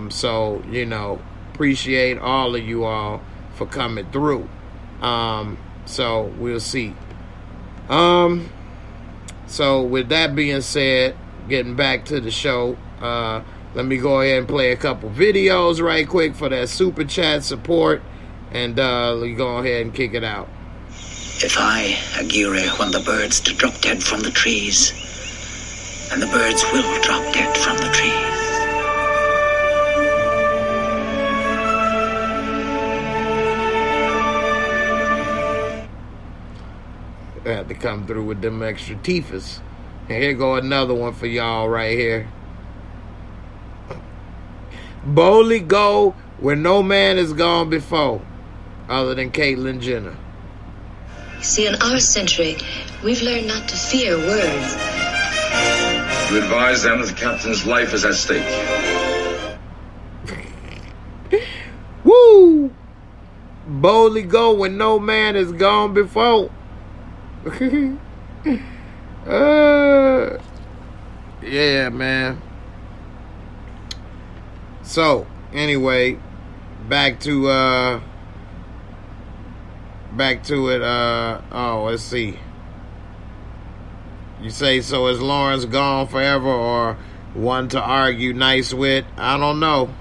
So, you know, appreciate all of you all for coming through. So we'll see. So with that being said, getting back to the show, let me go ahead and play a couple videos right quick for that super chat support, and we go ahead and kick it out. If I, Aguirre, want the birds to drop dead from the trees, and the birds will drop dead from the trees. I had to come through with them extra teethers. And here go another one for y'all right here. Boldly go where no man has gone before, other than Caitlyn Jenner. See, in our century, we've learned not to fear words. You advise them that the captain's life is at stake. Woo! Boldly go where no man has gone before. Yeah, man. So, anyway, back to it. Oh, let's see. You say, so is Lawrence gone forever or one to argue nice with? I don't know.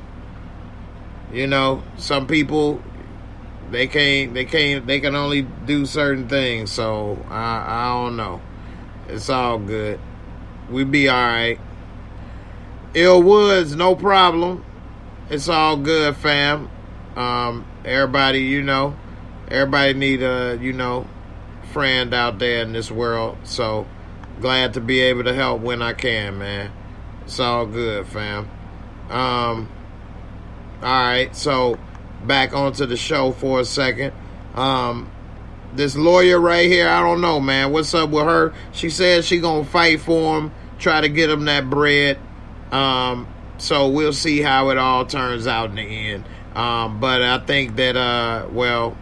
You know, some people, they can only do certain things, so I don't know. It's all good. We be all right. Ill Woods, no problem. It's all good, fam. Everybody, you know, everybody need a, you know, friend out there in this world. So glad to be able to help when I can, man. It's all good, fam. All right, so back onto the show for a second. This lawyer right here, I don't know, man. What's up with her? She said she gonna fight for him, try to get him that bread. So we'll see how it all turns out in the end. But I think that, well,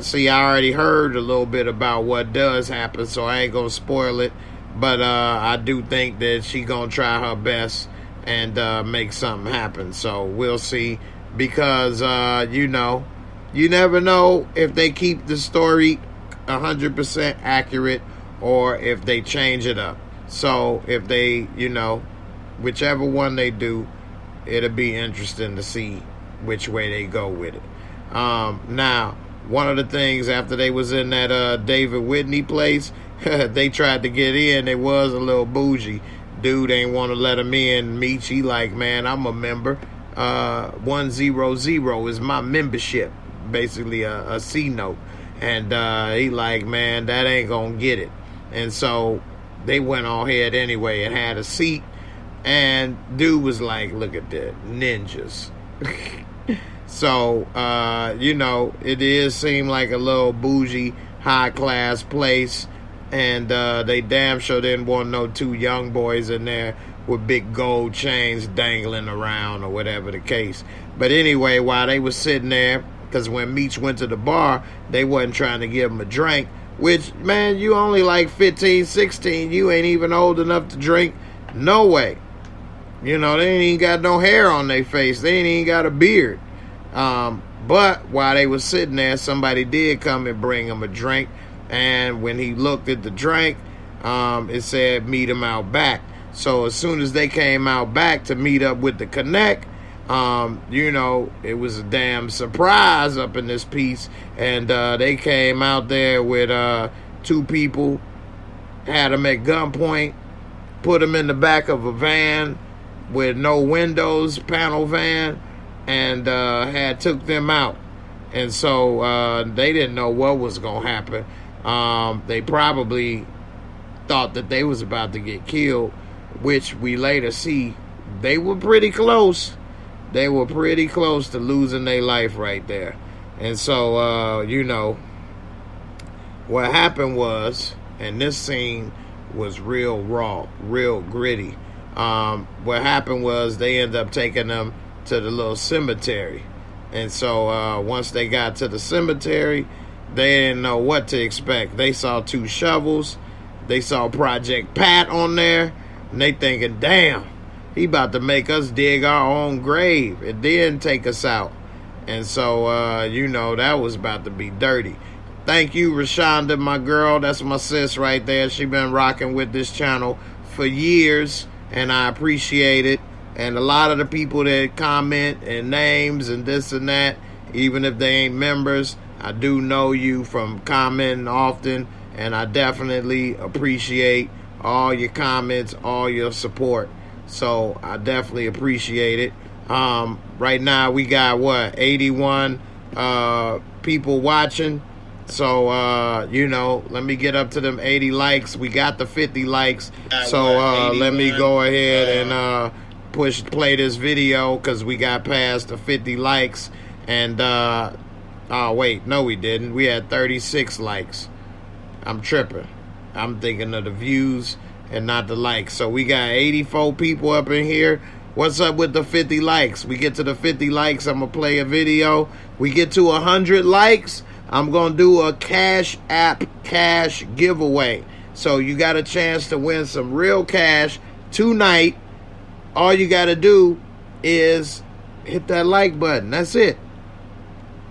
see, I already heard a little bit about what does happen, so I ain't gonna spoil it. But I do think that she gonna try her best and make something happen. So we'll see, because you know, you never know if they keep the story 100% accurate or if they change it up. So if they, you know, whichever one they do, it'll be interesting to see which way they go with it. Now, one of the things after they was in that David Whitney place, they tried to get in. It was a little bougie. Dude ain't want to let him in. Moochie like, man, I'm a member. 100 is my membership. Basically a C note. And he like, man, that ain't gonna get it. And so they went on ahead anyway and had a seat. And dude was like, look at that, ninjas. So, you know, it is seem like a little bougie, high-class place. And they damn sure didn't want no two young boys in there with big gold chains dangling around or whatever the case. But anyway, while they was sitting there, because when Meech went to the bar, they wasn't trying to give him a drink. Which, man, you only like 15, 16. You ain't even old enough to drink. No way. You know, they ain't even got no hair on their face. They ain't even got a beard. But while they was sitting there, somebody did come and bring him a drink. And when he looked at the drink, it said meet him out back. So as soon as they came out back to meet up with the Connect, you know, it was a damn surprise up in this piece. And they came out there with two people, had them at gunpoint, put them in the back of a van with no windows, panel van, and had took them out. And so they didn't know what was going to happen. They probably thought that they was about to get killed, which we later see they were pretty close. They were pretty close to losing their life right there. And so, you know, what happened was, and this scene was real raw, real gritty. What happened was they ended up taking them to the little cemetery. And so once they got to the cemetery, they didn't know what to expect. They saw 2 shovels. They saw Project Pat on there. And they thinking, damn, he about to make us dig our own grave and then take us out. And so, you know, that was about to be dirty. Thank you, Rashonda, my girl. That's my sis right there. She been rocking with this channel for years, and I appreciate it. And a lot of the people that comment and names and this and that, even if they ain't members, I do know you from commenting often, and I definitely appreciate all your comments, all your support. So I definitely appreciate it. Right now we got what, 81 people watching. So you know, let me get up to them 80 likes. We got the 50 likes. So let me go ahead and play this video, because we got past the 50 likes. And oh wait, no we didn't. We had 36 likes. I'm tripping. I'm thinking of the views and not the likes. So we got 84 people up in here. What's up with the 50 likes? We get to the 50 likes, I'm gonna play a video. We get to 100 likes, I'm gonna do a CASHAPP cash giveaway. So you got a chance to win some real cash tonight. All you gotta do is hit that like button. That's it.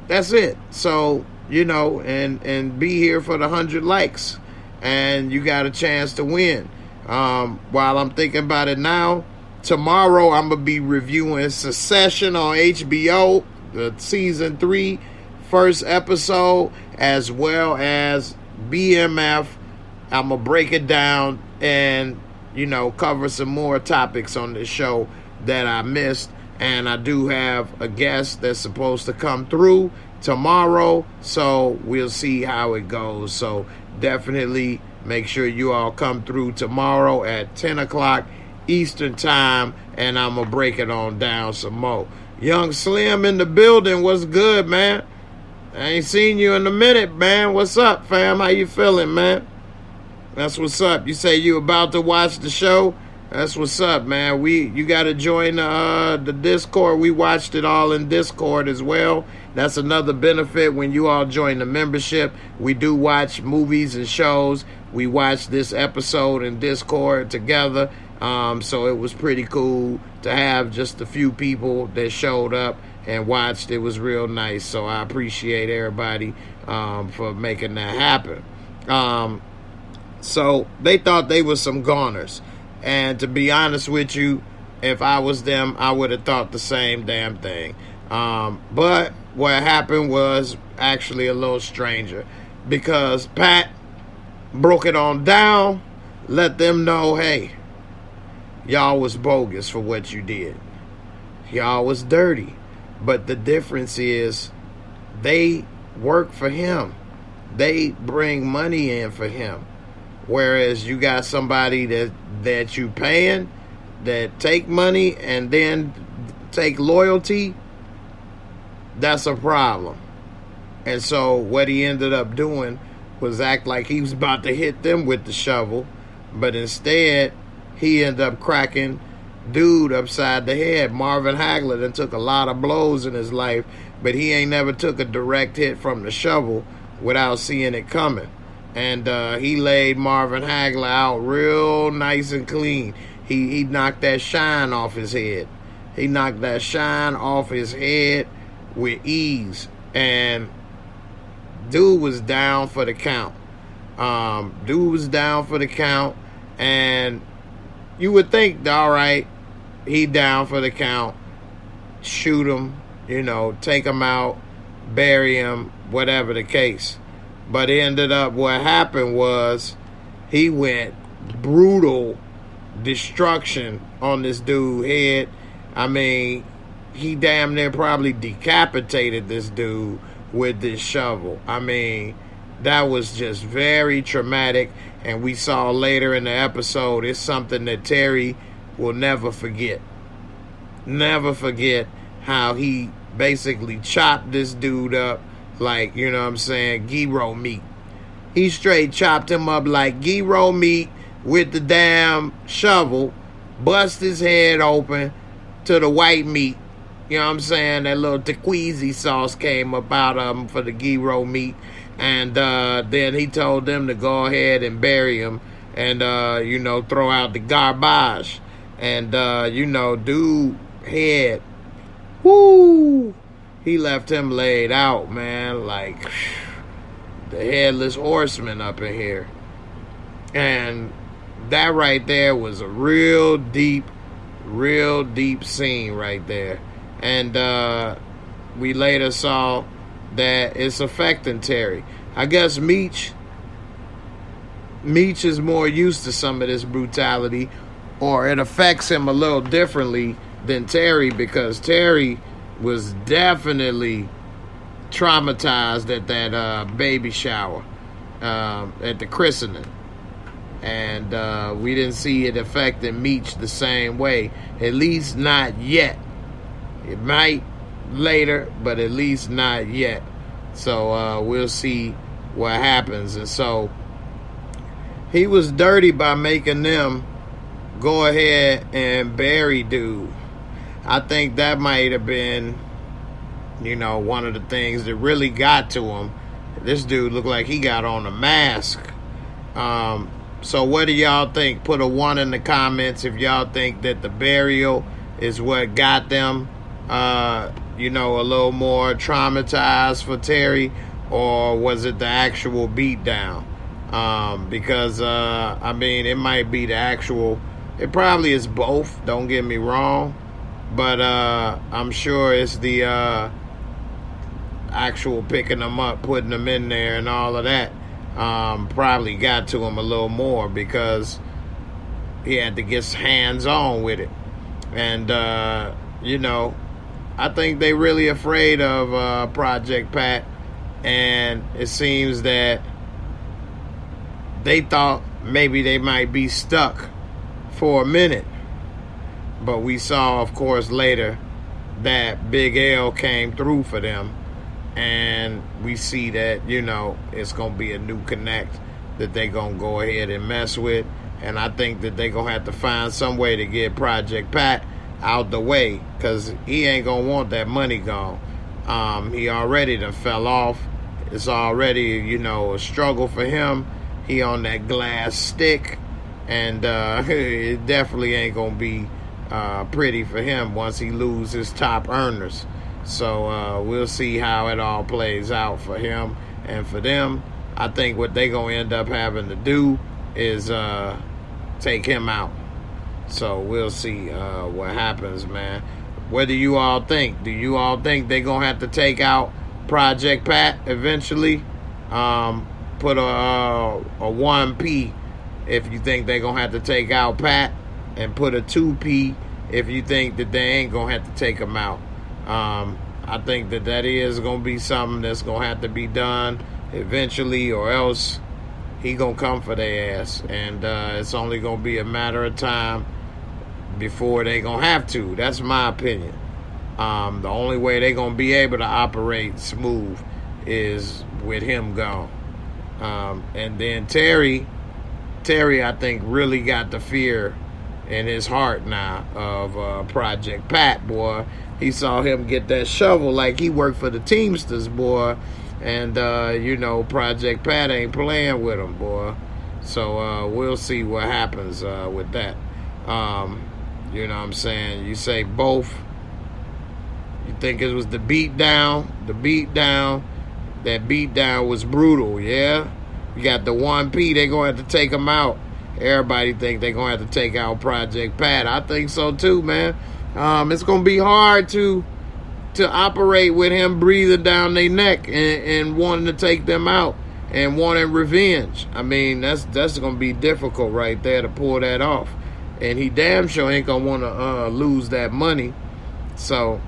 That's it. So, you know, and be here for the 100 likes, and you got a chance to win. While I'm thinking about it now, tomorrow I'm gonna be reviewing Succession on HBO, the season 3 first episode, as well as B.M.F. I'm gonna break it down and, you know, cover some more topics on this show that I missed. And I do have a guest that's supposed to come through tomorrow, so we'll see how it goes. So definitely make sure you all come through tomorrow at 10 o'clock Eastern time, and I'm gonna break it on down some more. Young Slim in the building. What's good, man? I ain't seen you in a minute, man. What's up, fam? How you feeling, man? That's what's up. You say you about to watch the show? That's what's up, man. You got to join the Discord. We watched it all in Discord as well. That's another benefit when you all join the membership. We do watch movies and shows. We watched this episode in Discord together. So it was pretty cool to have just a few people that showed up and watched. It was real nice. So I appreciate everybody for making that happen. So they thought they were some goners. And to be honest with you, if I was them, I would have thought the same damn thing. But what happened was actually a little stranger, because Pat broke it on down, let them know, hey, y'all was bogus for what you did. Y'all was dirty. But the difference is they work for him. They bring money in for him. Whereas you got somebody that you paying, that take money and then take loyalty, that's a problem. And so what he ended up doing was act like he was about to hit them with the shovel, but instead he ended up cracking dude upside the head. Marvin Hagler that took a lot of blows in his life, but he ain't never took a direct hit from the shovel without seeing it coming. And he laid Marvin Hagler out real nice and clean. He knocked that shine off his head. He knocked that shine off his head with ease. And dude was down for the count. Dude was down for the count. And you would think, all right, he down for the count. Shoot him, you know, take him out, bury him, whatever the case. But it ended up, what happened was he went brutal destruction on this dude's head. I mean, he damn near probably decapitated this dude with this shovel. I mean, that was just very traumatic. And we saw later in the episode, it's something that Terry will never forget. Never forget how he basically chopped this dude up like, you know what I'm saying, gyro meat. He straight chopped him up like gyro meat with the damn shovel, bust his head open to the white meat. You know what I'm saying? That little tequeezy sauce came up out of him for the gyro meat. And then he told them to go ahead and bury him and, you know, throw out the garbage. And, you know, dude head, whoo, he left him laid out, man, like the headless horseman up in here. And that right there was a real deep scene right there. And we later saw that it's affecting Terry. I guess Meech is more used to some of this brutality, or it affects him a little differently than Terry, because Terry was definitely traumatized at that baby shower, at the christening. And we didn't see it affecting Meech the same way, at least not yet. It might later, but at least not yet. So we'll see what happens. And so he was dirty by making them go ahead and bury dude. I think that might have been, you know, one of the things that really got to him. This dude looked like he got on a mask. So what do y'all think? Put a 1 in the comments if y'all think that the burial is what got them, you know, a little more traumatized for Terry, or was it the actual beatdown? Because, I mean, it might be the actual, it probably is both, don't get me wrong, but I'm sure it's the actual picking them up, putting them in there and all of that. Probably got to him a little more because he had to get hands-on with it. And, you know, I think they really afraid of Project Pat. And it seems that they thought maybe they might be stuck for a minute. But we saw, of course, later that Big L came through for them. And we see that, you know, it's going to be a new connect that they're going to go ahead and mess with. And I think that they're going to have to find some way to get Project Pat out the way, because he ain't going to want that money gone. He already done fell off. It's already, you know, a struggle for him. He on that glass stick. And it definitely ain't going to be pretty for him once he loses his top earners. So we'll see how it all plays out for him and for them. I think what they're going to end up having to do is take him out. So we'll see what happens, man. What do you all think? Do you all think they're going to have to take out Project Pat eventually? Put a 1P if you think they're going to have to take out Pat, and put a 2P if you think that they ain't going to have to take him out. I think that is going to be something that's going to have to be done eventually, or else he going to come for their ass. And it's only going to be a matter of time before they going to have to. That's my opinion. The only way they going to be able to operate smooth is with him gone. And then Terry, I think, really got the fear in his heart now of Project Pat, boy. He saw him get that shovel like he worked for the Teamsters, boy. And, you know, Project Pat ain't playing with him, boy. So we'll see what happens with that. You know what I'm saying? You say both. You think it was the beatdown? The beatdown. That beatdown was brutal, yeah? You got the 1P. They're going to have to take him out. Everybody think they're going to have to take out Project Pat. I think so too, man. It's going to be hard to operate with him breathing down their neck and wanting to take them out and wanting revenge. I mean, that's going to be difficult right there to pull that off. And he damn sure ain't going to want to lose that money. So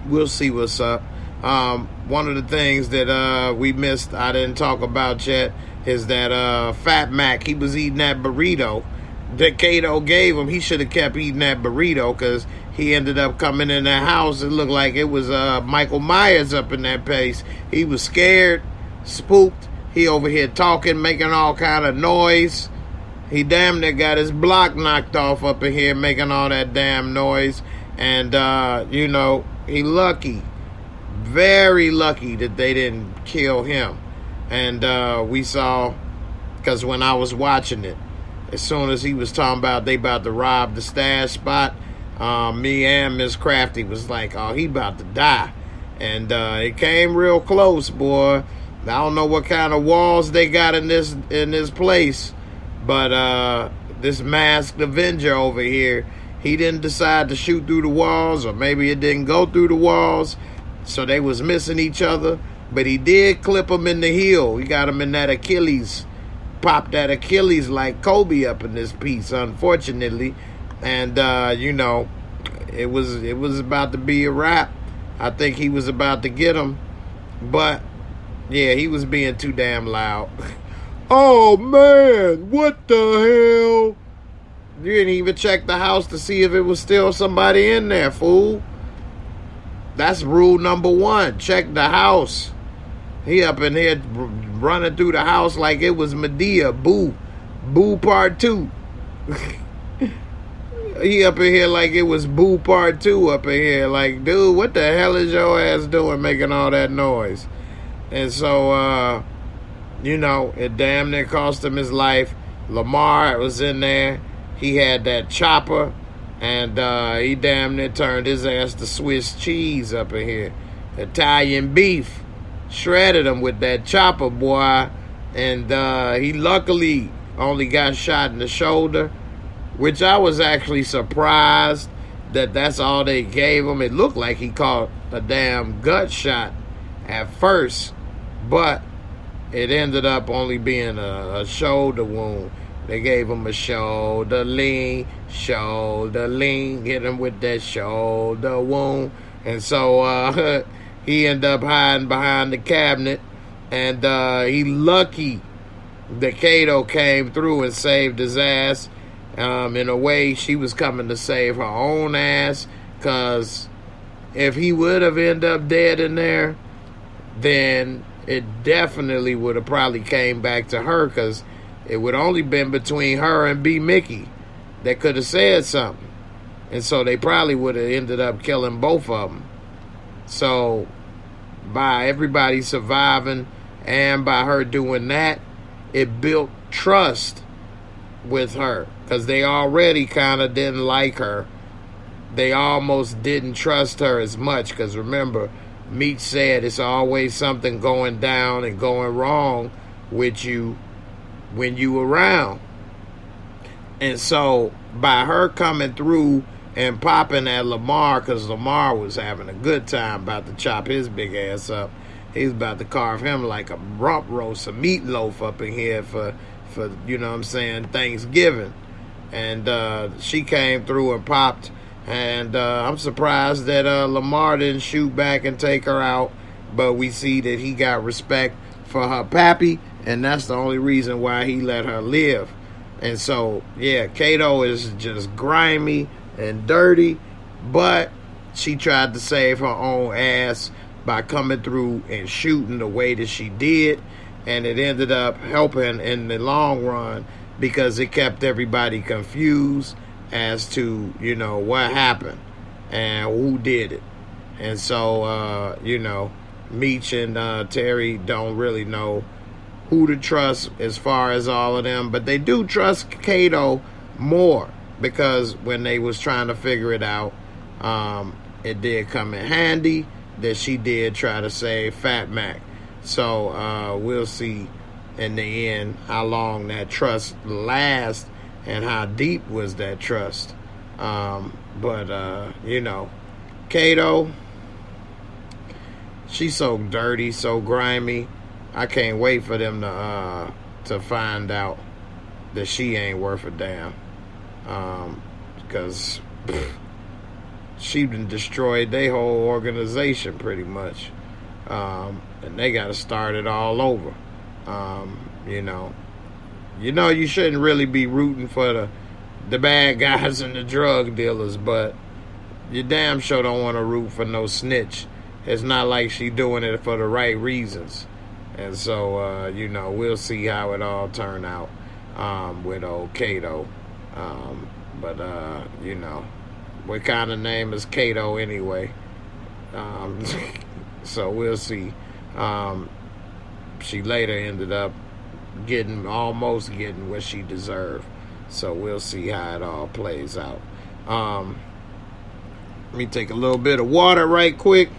we'll see what's up. One of the things that we missed, I didn't talk about yet, is that Fat Mac, he was eating that burrito that Kato gave him. He should have kept eating that burrito, because he ended up coming in that house. It looked like it was Michael Myers up in that place. He was scared, spooked. He over here talking, making all kind of noise. He damn near got his block knocked off up in here, making all that damn noise. And, you know, he lucky, very lucky that they didn't kill him. And we saw, because when I was watching it, as soon as he was talking about they about to rob the stash spot, me and Miss Crafty was like, oh, he about to die. And it came real close, boy. I don't know what kind of walls they got in this place, but this masked Avenger over here, he didn't decide to shoot through the walls, or maybe it didn't go through the walls, so they was missing each other. But he did clip him in the heel. He got him in that Achilles, popped that Achilles like Kobe up in this piece, unfortunately. And you know, it was about to be a wrap. I think he was about to get him, but yeah, he was being too damn loud. Oh man, what the hell? You didn't even check the house to see if it was still somebody in there, fool. That's rule number 1. Check the house. He up in here running through the house like it was Medea. Boo part 2. He up in here like it was Boo part 2 up in here. Like, dude, what the hell is your ass doing making all that noise? And so, you know, it damn near cost him his life. Lamar was in there. He had that chopper. And he damn near turned his ass to Swiss cheese up in here. Italian beef. Shredded him with that chopper, boy. And he luckily only got shot in the shoulder, which I was actually surprised that that's all they gave him. It looked like he caught a damn gut shot at first, but it ended up only being a shoulder wound. They gave him a shoulder lean, hit him with that shoulder wound. And so he ended up hiding behind the cabinet, and he lucky that Kato came through and saved his ass. In a way, she was coming to save her own ass, because if he would have ended up dead in there, then it definitely would have probably came back to her, because it would only been between her and B. Mickey that could have said something. And so they probably would have ended up killing both of them. So by everybody surviving and by her doing that, it built trust with her, because they already kind of didn't like her. They almost didn't trust her as much, because remember, Meech said it's always something going down and going wrong with you when you around. And so by her coming through and popping at Lamar, because Lamar was having a good time about to chop his big ass up. He was about to carve him like a rump roast, a meatloaf up in here for you know what I'm saying, Thanksgiving. And she came through and popped. And I'm surprised that Lamar didn't shoot back and take her out. But we see that he got respect for her pappy, and that's the only reason why he let her live. And so, yeah, Kato is just grimy and dirty, but she tried to save her own ass by coming through and shooting the way that she did. And it ended up helping in the long run, because it kept everybody confused as to, you know, what happened and who did it. And so, you know, Meech and Terry don't really know who to trust as far as all of them, but they do trust Kato more, because when they was trying to figure it out, it did come in handy that she did try to save Fat Mac. So we'll see in the end how long that trust lasts and how deep was that trust. But you know, Kato, she's so dirty, so grimy. I can't wait for them to find out that she ain't worth a damn. Because she done destroyed their whole organization pretty much. And they got to start it all over. You know, you shouldn't really be rooting for the bad guys and the drug dealers, but you damn sure don't want to root for no snitch. It's not like she doing it for the right reasons. And so, you know, we'll see how it all turn out with old Kato. But, you know, what kind of name is Kato anyway? So we'll see. She later ended up almost getting what she deserved. So we'll see how it all plays out. Let me take a little bit of water right quick.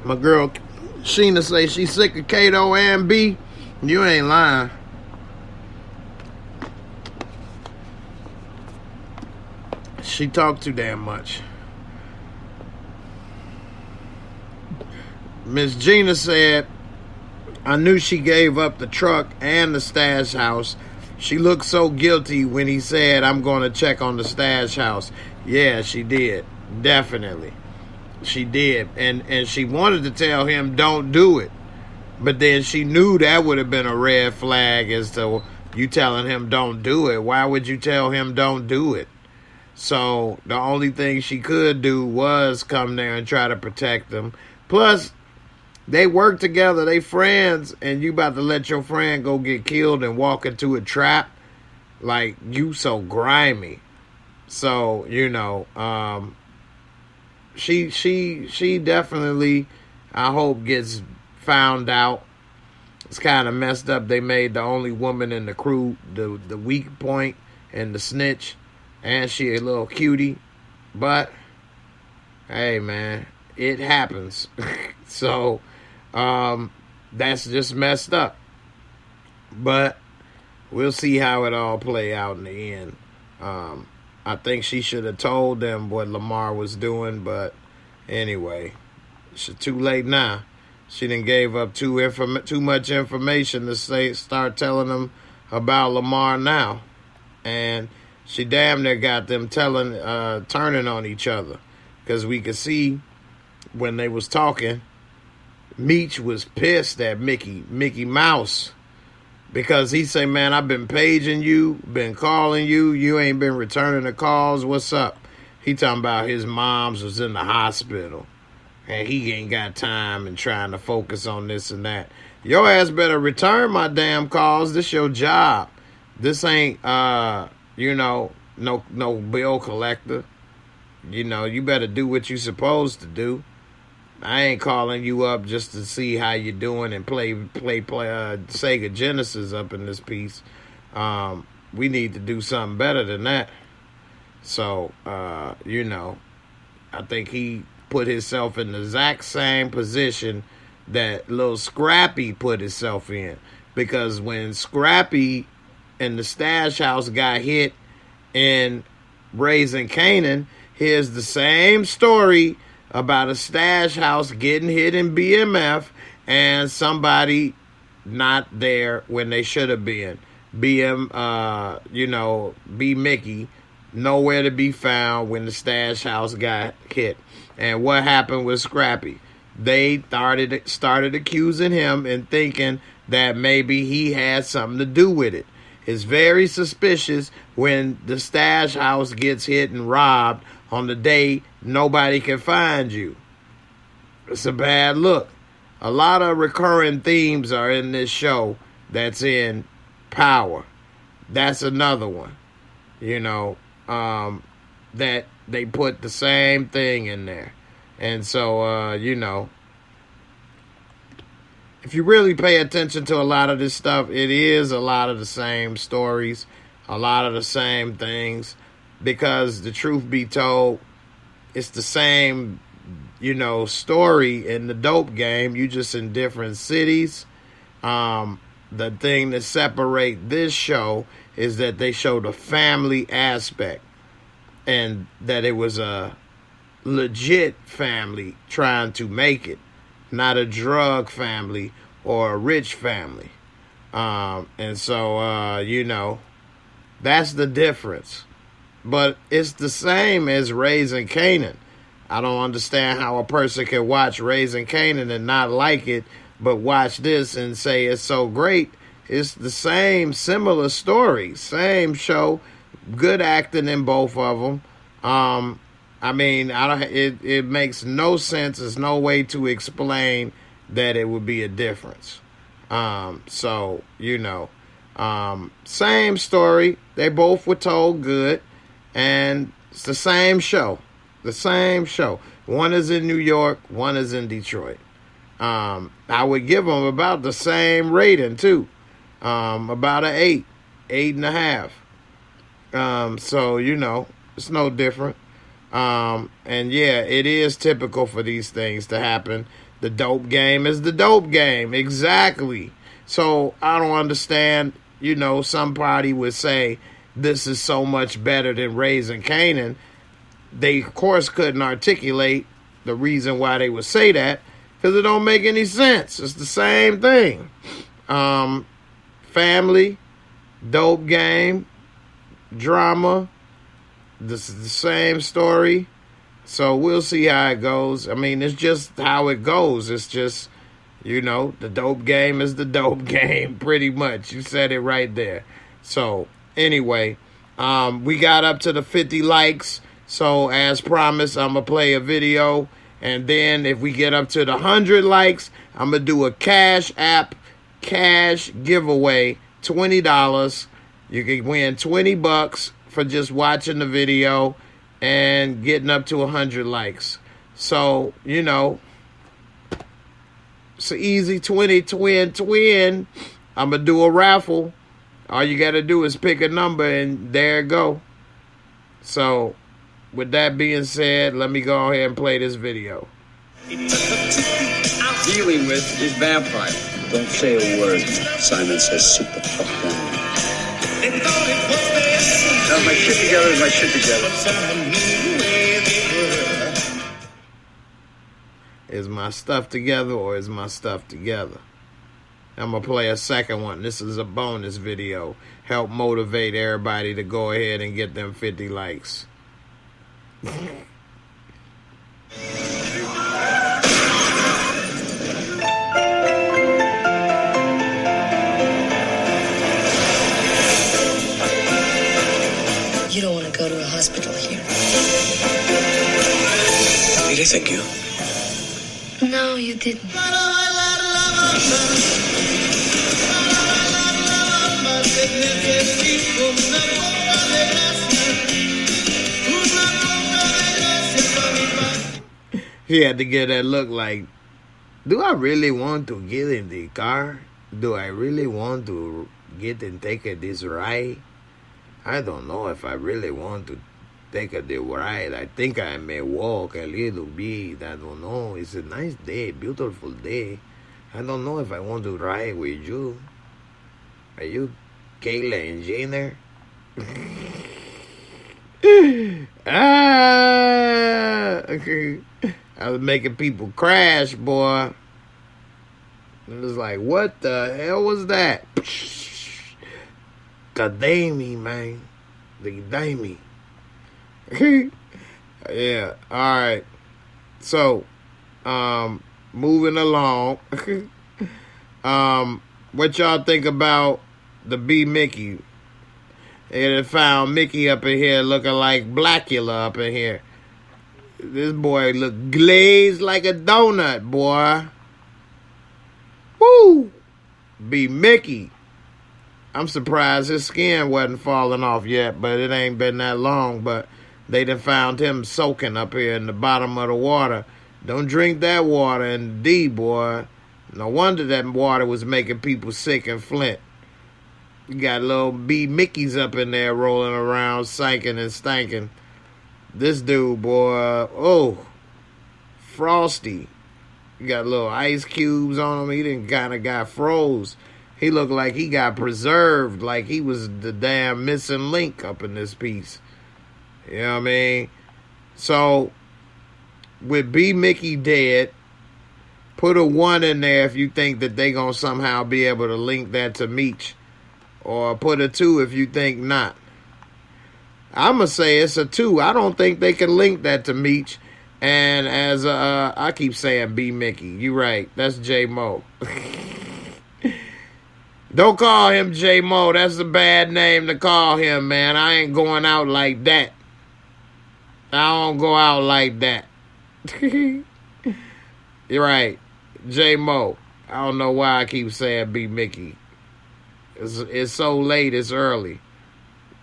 My girl Sheena say she's sick of Kato and B. You ain't lying. She talked too damn much. Miss Gina said, I knew she gave up the truck and the stash house. She looked so guilty when he said, I'm going to check on the stash house. Yeah, she did. Definitely. She did. And she wanted to tell him, don't do it. But then she knew that would have been a red flag as to you telling him don't do it. Why would you tell him don't do it? So the only thing she could do was come there and try to protect him. Plus, they work together. They friends. And you about to let your friend go get killed and walk into a trap? Like, you so grimy. So, you know, she definitely, I hope, gets found out. It's kind of messed up. They made the only woman in the crew the weak point and the snitch, and she a little cutie. But hey, man, it happens. So that's just messed up. But we'll see how it all play out in the end. I think she should have told them what Lamar was doing, but anyway, it's too late now. She done gave up too much information to start telling them about Lamar now. And she damn near got them turning on each other. Because we could see when they was talking, Meech was pissed at Mickey Mouse. Because he say, man, I've been paging you, been calling you, you ain't been returning the calls, what's up? He talking about his mom's was in the hospital, and he ain't got time and trying to focus on this and that. Your ass better return my damn calls, this your job. This ain't, you know, no bill collector. You know, you better do what you supposed to do. I ain't calling you up just to see how you doing and play Sega Genesis up in this piece. We need to do something better than that. So, you know, I think he put himself in the exact same position that little Scrappy put himself in. Because when Scrappy and the stash house got hit in Raising Canaan, here's the same story about a stash house getting hit in B.M.F. and somebody not there when they should have been. You know, B. Mickey, nowhere to be found when the stash house got hit. And what happened with Scrappy? They started accusing him and thinking that maybe he had something to do with it. It's very suspicious when the stash house gets hit and robbed on the day nobody can find you. It's a bad look. A lot of recurring themes are in this show that's in Power. That's another one. You know, that they put the same thing in there. And so, you know, if you really pay attention to a lot of this stuff, it is a lot of the same stories, a lot of the same things. Because the truth be told, it's the same, you know, story in the dope game. You just in different cities. The thing that separate this show is that they show the family aspect. And that it was a legit family trying to make it. Not a drug family or a rich family. And so, you know, that's the difference. But it's the same as Raising Canaan. I don't understand how a person can watch Raising Canaan and not like it, but watch this and say it's so great. It's the same, similar story, same show, good acting in both of them. I mean, it makes no sense. There's no way to explain that it would be a difference. So, you know, same story. They both were told good, and it's the same show. The same show. One is in New York, one is in Detroit. I would give them about the same rating too. About an 8.5. So, you know, it's no different. And yeah, it is typical for these things to happen. The dope game is the dope game. Exactly. So I don't understand, you know, somebody would say this is so much better than Raising Kanan. They, of course, couldn't articulate the reason why they would say that, because it don't make any sense. It's the same thing. Family, dope game, drama. This is the same story. So we'll see how it goes. I mean, it's just how it goes. It's just, you know, the dope game is the dope game, pretty much. You said it right there. So anyway, we got up to the 50 likes. So as promised, I'm going to play a video. And then if we get up to the 100 likes, I'm going to do a CASHAPP cash giveaway, $20. You can win $20 for just watching the video and getting up to 100 likes. So, you know, it's an easy 20 twin. I'm going to do a raffle. All you got to do is pick a number and there it go. So, with that being said, let me go ahead and play this video. Dealing with is vampire. Don't say a word. Simon says sit the fuck down. Now, my shit together is my shit together. Is my stuff together or is my stuff together? I'm going to play a second one. This is a bonus video. Help motivate everybody to go ahead and get them 50 likes. You don't want to go to a hospital here. Did I thank you? No, you didn't. He had to get that look like, do I really want to get in the car? Do I really want to get and take this ride? I don't know if I really want to take the ride. I think I may walk a little bit. I don't know. It's a nice day, beautiful day. I don't know if I want to ride with you. Are you Kayla and Jenner? I was making people crash, boy. It was like, what the hell was that? The Damie, man. The Damie. Yeah, alright. So, moving along. What y'all think about the B Mickey? They had found Mickey up in here looking like Blackula up in here. This boy look glazed like a donut, boy. Woo! B Mickey. I'm surprised his skin wasn't falling off yet, but it ain't been that long. But they done found him soaking up here in the bottom of the water. Don't drink that water in D, boy. No wonder that water was making people sick in Flint. You got little B Mickeys up in there rolling around, sinking and stanking. This dude, boy, oh, frosty. You got little ice cubes on him. He done kind of got froze. He looked like he got preserved, like he was the damn missing link up in this piece. You know what I mean? So, with B Mickey dead, put a 1 in there if you think that they gonna somehow be able to link that to Meech. Or put a 2 if you think not. I'm going to say it's a 2. I don't think they can link that to Meech. And as I keep saying B Mickey. You right. That's J-Mo. Don't call him J-Mo. That's a bad name to call him, man. I ain't going out like that. I don't go out like that. You're right. J-Mo. I don't know why I keep saying B. Mickey. It's so late, it's early.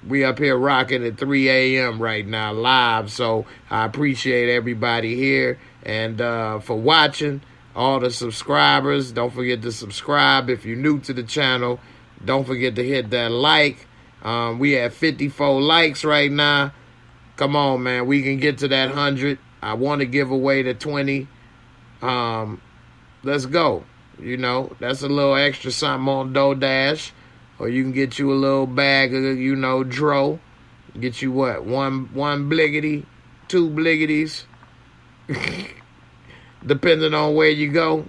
We up here rocking at 3 a.m. right now, live. So I appreciate everybody here. And for watching, all the subscribers, don't forget to subscribe. If you're new to the channel, don't forget to hit that like. We have 54 likes right now. Come on, man. We can get to that 100. I want to give away the 20. Let's go. You know, that's a little extra something on DoorDash. Or you can get you a little bag of, you know, dro. Get you what? One bliggity, 2 bliggities. Depending on where you go.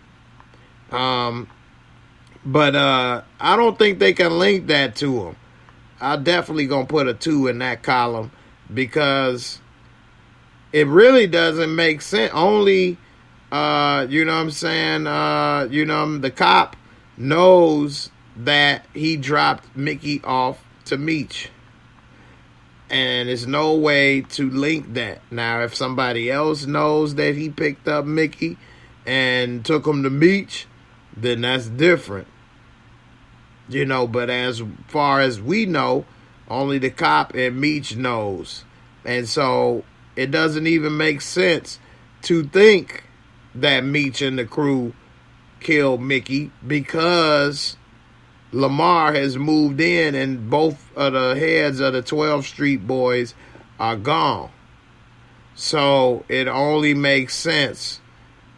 But I don't think they can link that to them. I'm definitely going to put a 2 in that column because it really doesn't make sense. Only, you know what I'm saying, you know, the cop knows that he dropped Mickey off to Meech. And there's no way to link that. Now, if somebody else knows that he picked up Mickey and took him to Meech, then that's different. You know, but as far as we know, only the cop and Meech knows. And so it doesn't even make sense to think that Meech and the crew killed Mickey because Lamar has moved in and both of the heads of the 12th Street boys are gone. So it only makes sense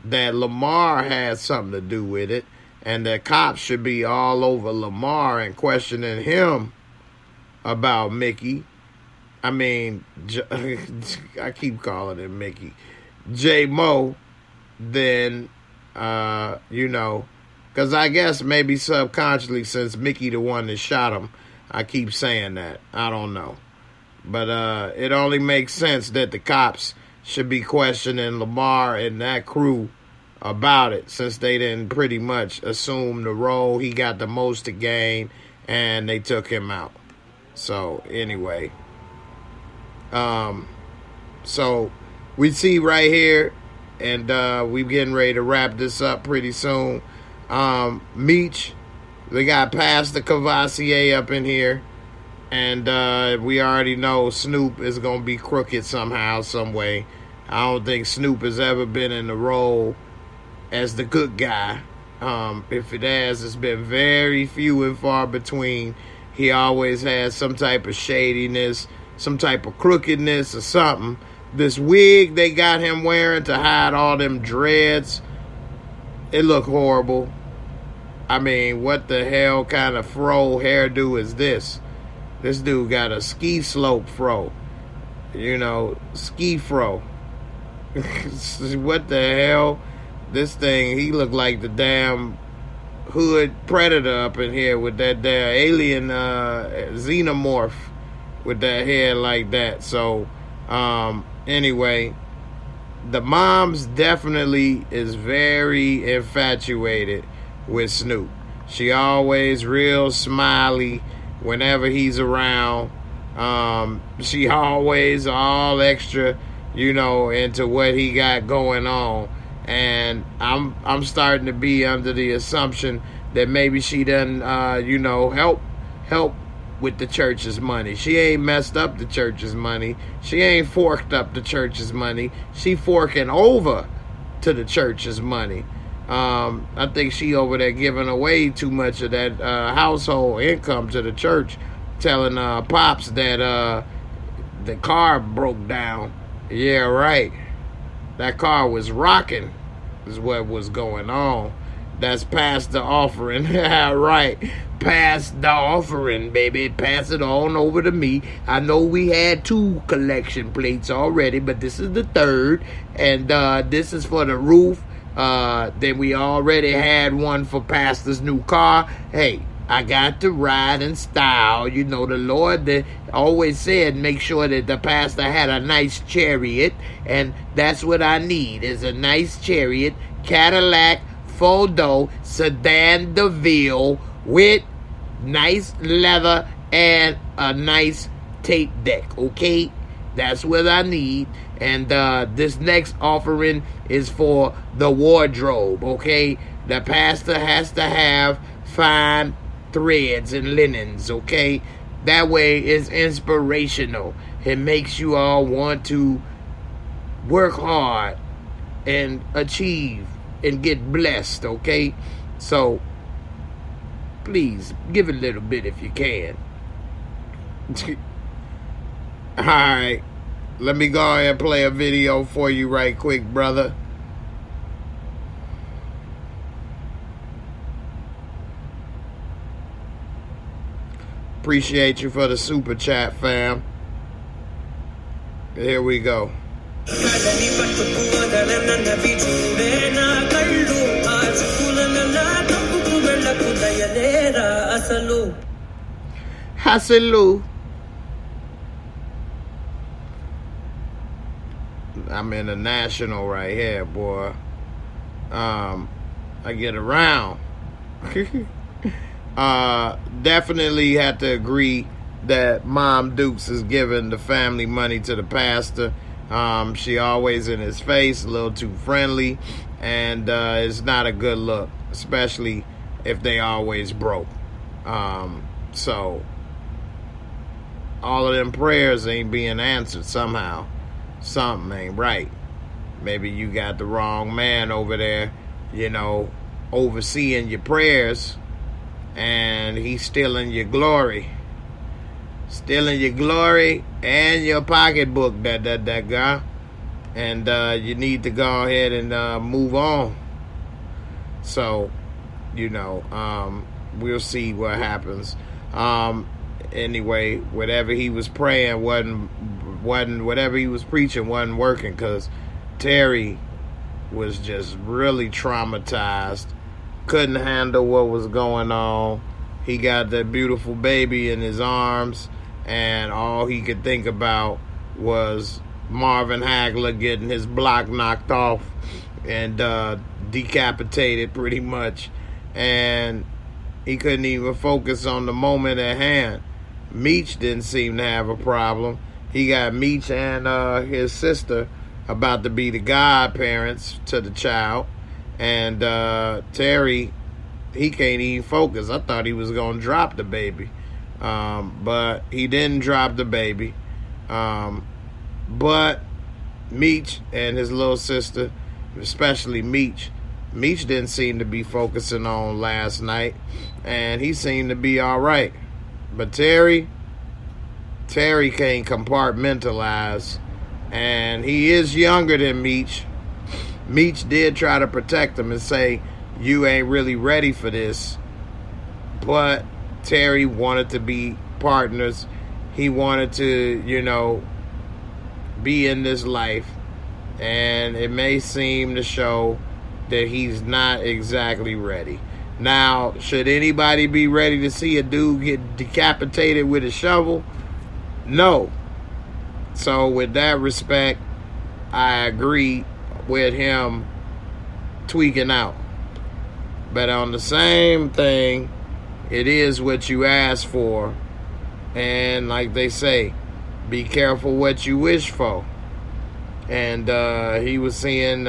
that Lamar had something to do with it, and the cops should be all over Lamar and questioning him about Mickey. I mean, I keep calling him Mickey. J-Mo, then, you know, because I guess maybe subconsciously, since Mickey the one that shot him, I keep saying that. I don't know. But it only makes sense that the cops should be questioning Lamar and that crew about it, since they didn't pretty much assume the role. He got the most to gain, and they took him out. So, anyway. So, we see right here, and we getting ready to wrap this up pretty soon. Meech, we got Pastor Cavassier up in here, and we already know Snoop is going to be crooked somehow, some way. I don't think Snoop has ever been in the role as the good guy. If it has, it's been very few and far between. He always has some type of shadiness, some type of crookedness or something. This wig they got him wearing to hide all them dreads, it looked horrible. I mean, what the hell kind of fro hairdo is this? This dude got a ski slope fro. You know, ski fro. What the hell? This thing, he looked like the damn hood predator up in here with that damn alien xenomorph with that hair like that. So, anyway, the mom's definitely is very infatuated with Snoop. She always real smiley whenever he's around. She always all extra, you know, into what he got going on. And I'm starting to be under the assumption that maybe she done, you know, help with the church's money. She ain't messed up the church's money. She ain't forked up the church's money. She forking over to the church's money. I think she over there giving away too much of that household income to the church, telling Pops that the car broke down. Yeah, right. That car was rocking is what was going on. That's past the offering. Right. Pass the offering, baby. Pass it on over to me. I know we had 2 collection plates already, but this is the 3rd. And this is for the roof. Then we already had one for Pastor's new car. Hey, I got to ride in style. You know, the Lord that always said make sure that the pastor had a nice chariot. And that's what I need, is a nice chariot. Cadillac, Fodo, Sedan DeVille with nice leather, and a nice tape deck, okay? That's what I need. And this next offering is for the wardrobe, okay? The pastor has to have fine threads and linens, okay? That way it's inspirational. It makes you all want to work hard and achieve and get blessed, okay? So please give a little bit if you can. Alright, let me go ahead and play a video for you right quick, brother. Appreciate you for the super chat, fam. Here we go. Hasselu. I'm international right here, boy. I get around. Definitely had to agree that Mom Dukes is giving the family money to the pastor. She always in his face, a little too friendly, and it's not a good look, especially if they always broke. So all of them prayers ain't being answered somehow. Something ain't right. Maybe you got the wrong man over there, you know, overseeing your prayers, and he's stealing your glory. Stealing your glory and your pocketbook, that guy. And you need to go ahead and move on. So, you know, we'll see what happens. Anyway, whatever he was praying wasn't whatever he was preaching wasn't working, because Terry was just really traumatized. Couldn't handle what was going on. He got that beautiful baby in his arms, and all he could think about was Marvin Hagler getting his block knocked off and decapitated pretty much. And he couldn't even focus on the moment at hand. Meech didn't seem to have a problem. He got Meech and his sister about to be the godparents to the child. And Terry, he can't even focus. I thought he was going to drop the baby. But he didn't drop the baby. But Meech and his little sister, especially Meech didn't seem to be focusing on last night. And he seemed to be all right. But Terry can't compartmentalize. And he is younger than Meech. Meech did try to protect him and say, you ain't really ready for this. But Terry wanted to be partners. He wanted to, you know, be in this life. And it may seem to show that he's not exactly ready. Now, should anybody be ready to see a dude get decapitated with a shovel? No. So with that respect, I agree with him tweaking out. But on the same thing, it is what you ask for. And like they say, be careful what you wish for. And he was seeing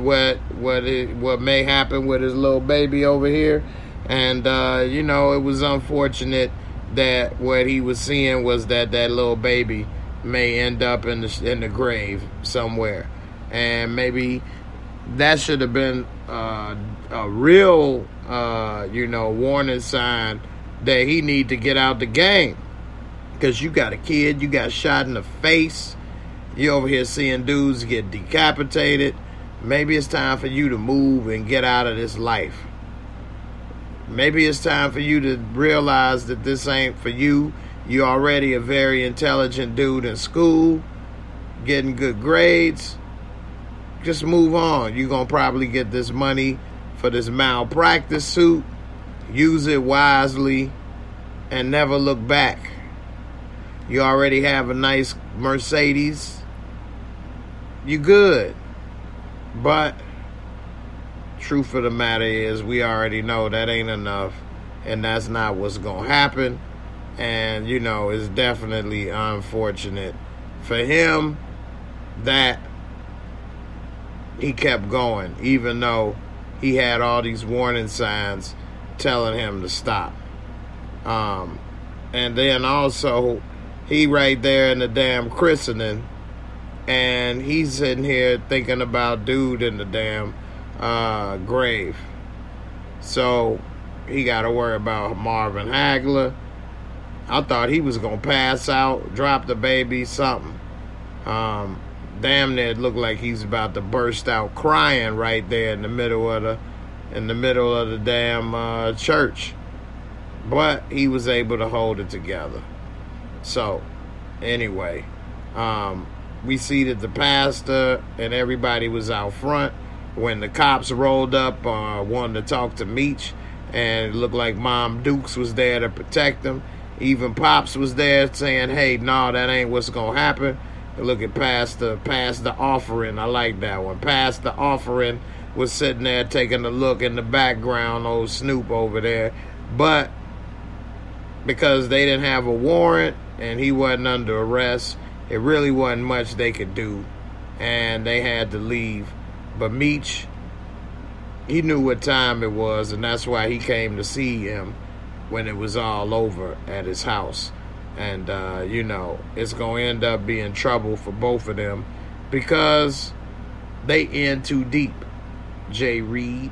what may happen with his little baby over here. And you know, it was unfortunate that what he was seeing was that little baby may end up in the grave somewhere. And maybe that should have been a real you know, warning sign that he need to get out the game. Because you got a kid, you got shot in the face, you over here seeing dudes get decapitated. Maybe it's time for you to move and get out of this life. Maybe it's time for you to realize that this ain't for you. You're already a very intelligent dude in school, getting good grades. Just move on. You're going to probably get this money for this malpractice suit. Use it wisely and never look back. You already have a nice Mercedes. You good. But truth of the matter is we already know that ain't enough, and that's not what's gonna happen. And you know, it's definitely unfortunate for him that he kept going, even though he had all these warning signs telling him to stop. And then also, he right there in the damn christening, and he's sitting here thinking about dude in the damn grave. So he got to worry about Marvin Hagler. I thought he was gonna pass out, drop the baby, something. Damn near it looked like he's about to burst out crying right there in the middle of the damn church. But he was able to hold it together. So anyway, we see that the pastor and everybody was out front when the cops rolled up, wanting to talk to Meech, and it looked like Mom Dukes was there to protect him. Even Pops was there saying, hey, no, that ain't what's gonna happen. Look at Pastor Offering. I like that one. Pastor Offering was sitting there taking a look in the background, old Snoop over there. But because they didn't have a warrant and he wasn't under arrest, it really wasn't much they could do, and they had to leave. But Meech, he knew what time it was, and that's why he came to see him when it was all over at his house. And, you know, it's going to end up being trouble for both of them because they in too deep. Jay Reed.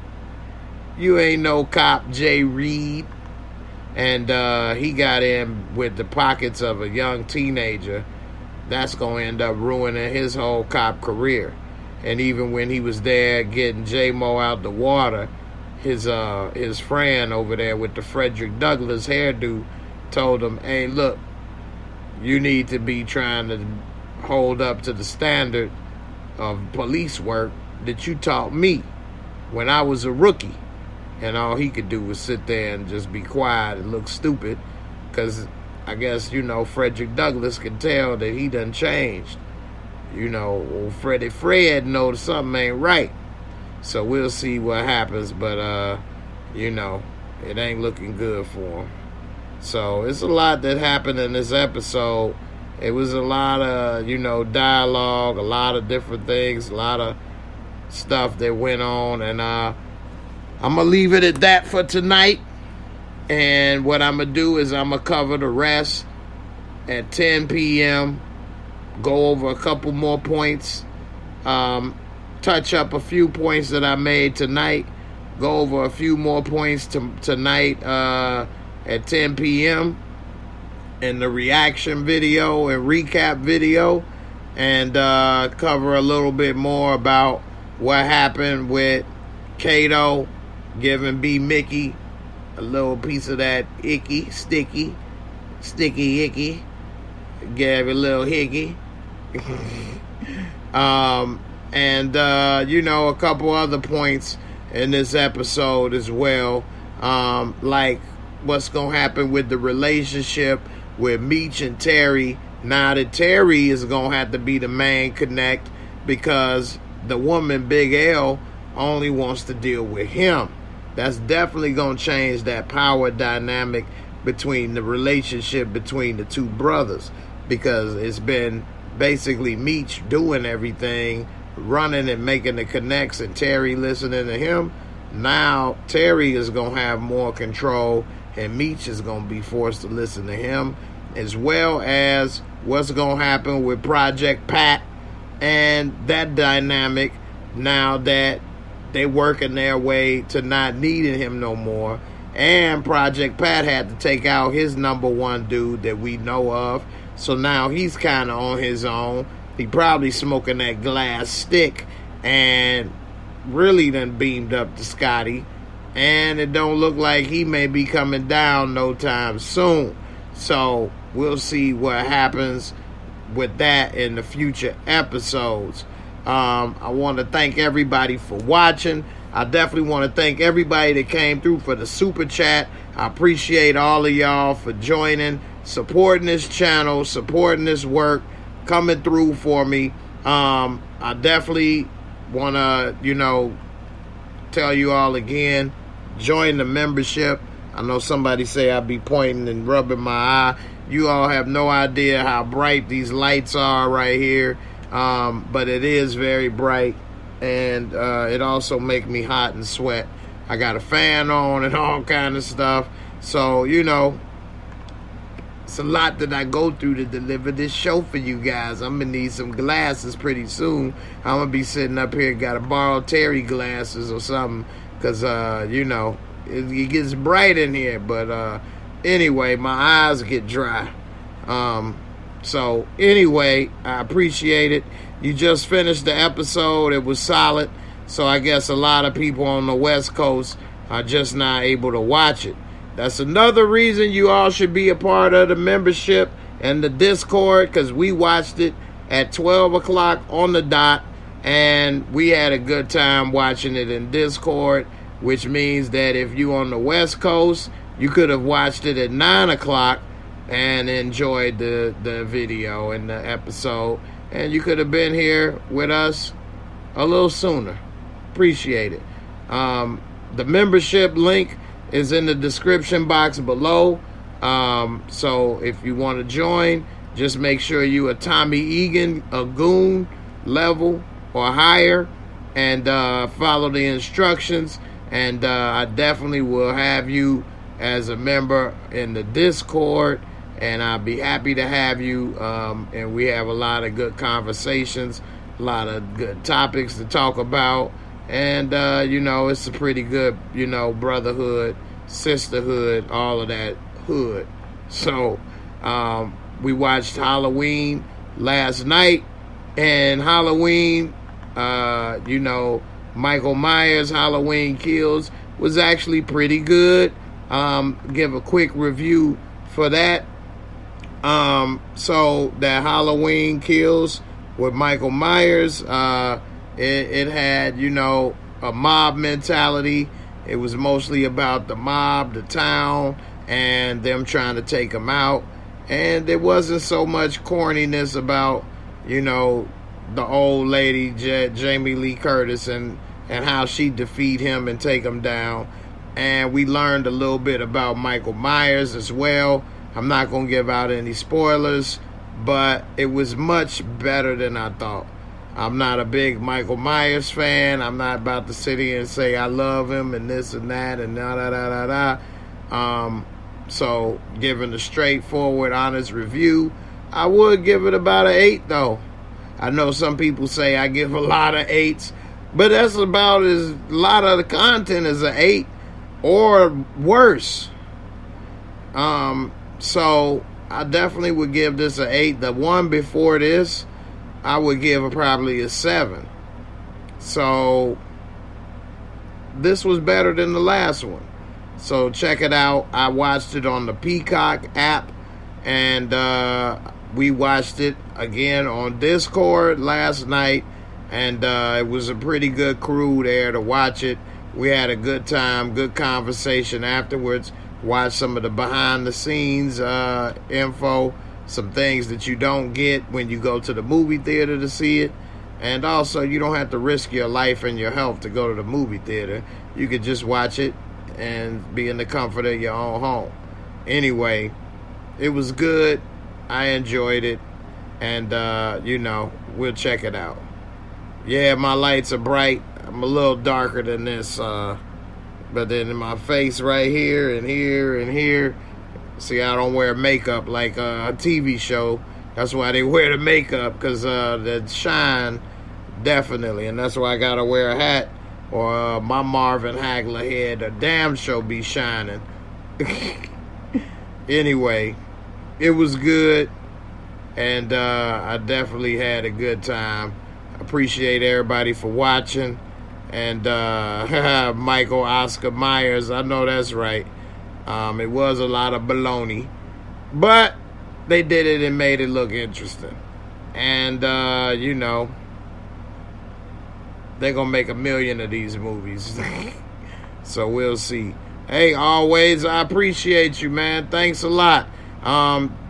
You ain't no cop, Jay Reed. And he got in with the pockets of a young teenager. That's going to end up ruining his whole cop career. And even when he was there getting J-Mo out the water, his friend over there with the Frederick Douglass hairdo told him, hey, look, you need to be trying to hold up to the standard of police work that you taught me when I was a rookie. And all he could do was sit there and just be quiet and look stupid, because I guess, you know, Frederick Douglass could tell that he done changed. You know, old Freddie Fred knows something ain't right. So we'll see what happens, but, you know, it ain't looking good for him. So it's a lot that happened in this episode. It was a lot of, you know, dialogue, a lot of different things, a lot of stuff that went on. And I'm going to leave it at that for tonight. And what I'm going to do is I'm going to cover the rest at 10 p.m., go over a couple more points, touch up a few points that I made tonight, go over a few more points tonight at 10 p.m. in the reaction video and recap video, and cover a little bit more about what happened with Kato giving B. Mickey a little piece of that sticky icky, gave a little hickey. And you know, a couple other points in this episode as well, like what's gonna happen with the relationship with Meech and Terry. Now that Terry is gonna have to be the main connect, because the woman Big L only wants to deal with him. That's definitely gonna change that power dynamic between the relationship between the two brothers, because it's been basically Meech doing everything, running and making the connects, and Terry listening to him. Now Terry is going to have more control, and Meech is going to be forced to listen to him, as well as what's going to happen with Project Pat and that dynamic, now that they working their way to not needing him no more. And Project Pat had to take out his number one dude that we know of. So now he's kind of on his own. He probably smoking that glass stick and really done beamed up to Scotty. And it don't look like he may be coming down no time soon. So we'll see what happens with that in the future episodes. I want to thank everybody for watching. I definitely want to thank everybody that came through for the super chat. I appreciate all of y'all for joining, supporting this channel, supporting this work, coming through for me. I definitely want to, you know, tell you all again, join the membership. I know somebody say I be pointing and rubbing my eye. You all have no idea how bright these lights are right here. But it is very bright, and it also make me hot and sweat. I got a fan on and all kind of stuff. So, you know, it's a lot that I go through to deliver this show for you guys. I'm going to need some glasses pretty soon. I'm going to be sitting up here, got to borrow Terry glasses or something, because, you know, it gets bright in here. But anyway, my eyes get dry. So anyway, I appreciate it. You just finished the episode. It was solid. So I guess a lot of people on the West Coast are just not able to watch it. That's another reason you all should be a part of the membership and the Discord, because we watched it at 12 o'clock on the dot, and we had a good time watching it in Discord, which means that if you on the West Coast, you could have watched it at 9 o'clock and enjoyed the video and the episode, and you could have been here with us a little sooner. Appreciate it. The membership link is in the description box below. So if you want to join, just make sure you a Tommy Egan, a goon level or higher, and follow the instructions. And I definitely will have you as a member in the Discord, and I'll be happy to have you. And we have a lot of good conversations, a lot of good topics to talk about. And, you know, it's a pretty good, you know, brotherhood, sisterhood, all of that hood. So, we watched Halloween last night, and Halloween, you know, Michael Myers' Halloween Kills was actually pretty good. Give a quick review for that. So that Halloween Kills with Michael Myers, it had, you know, a mob mentality. It was mostly about the mob, the town, and them trying to take him out. And there wasn't so much corniness about, you know, the old lady, Jamie Lee Curtis, and how she defeat him and take him down. And we learned a little bit about Michael Myers as well. I'm not going to give out any spoilers, but it was much better than I thought. I'm not a big Michael Myers fan. I'm not about to sit here and say I love him and this and that and da-da-da-da-da. So, giving a straightforward, honest review, I would give it about an 8, though. I know some people say I give a lot of 8s, but that's about as a lot of the content is an 8 or worse. So, I definitely would give this an 8. The one before this, I would give probably a 7. So, this was better than the last one. So, check it out. I watched it on the Peacock app, and we watched it again on Discord last night, and it was a pretty good crew there to watch it. We had a good time, good conversation afterwards. Watched some of the behind-the-scenes info, some things that you don't get when you go to the movie theater to see it. And also, you don't have to risk your life and your health to go to the movie theater. You could just watch it and be in the comfort of your own home. Anyway, it was good. I enjoyed it. And, you know, we'll check it out. Yeah, my lights are bright. I'm a little darker than this. But then in my face right here and here and here, see, I don't wear makeup like a TV show. That's why they wear the makeup, because the shine, definitely. And that's why I got to wear a hat, or my Marvin Hagler head, a damn show be shining. Anyway, it was good, and I definitely had a good time. Appreciate everybody for watching. And Michael Oscar Myers, I know that's right. It was a lot of baloney, but they did it and made it look interesting. And, you know, they're going to make 1 million of these movies. So we'll see. Hey, always, I appreciate you, man. Thanks a lot.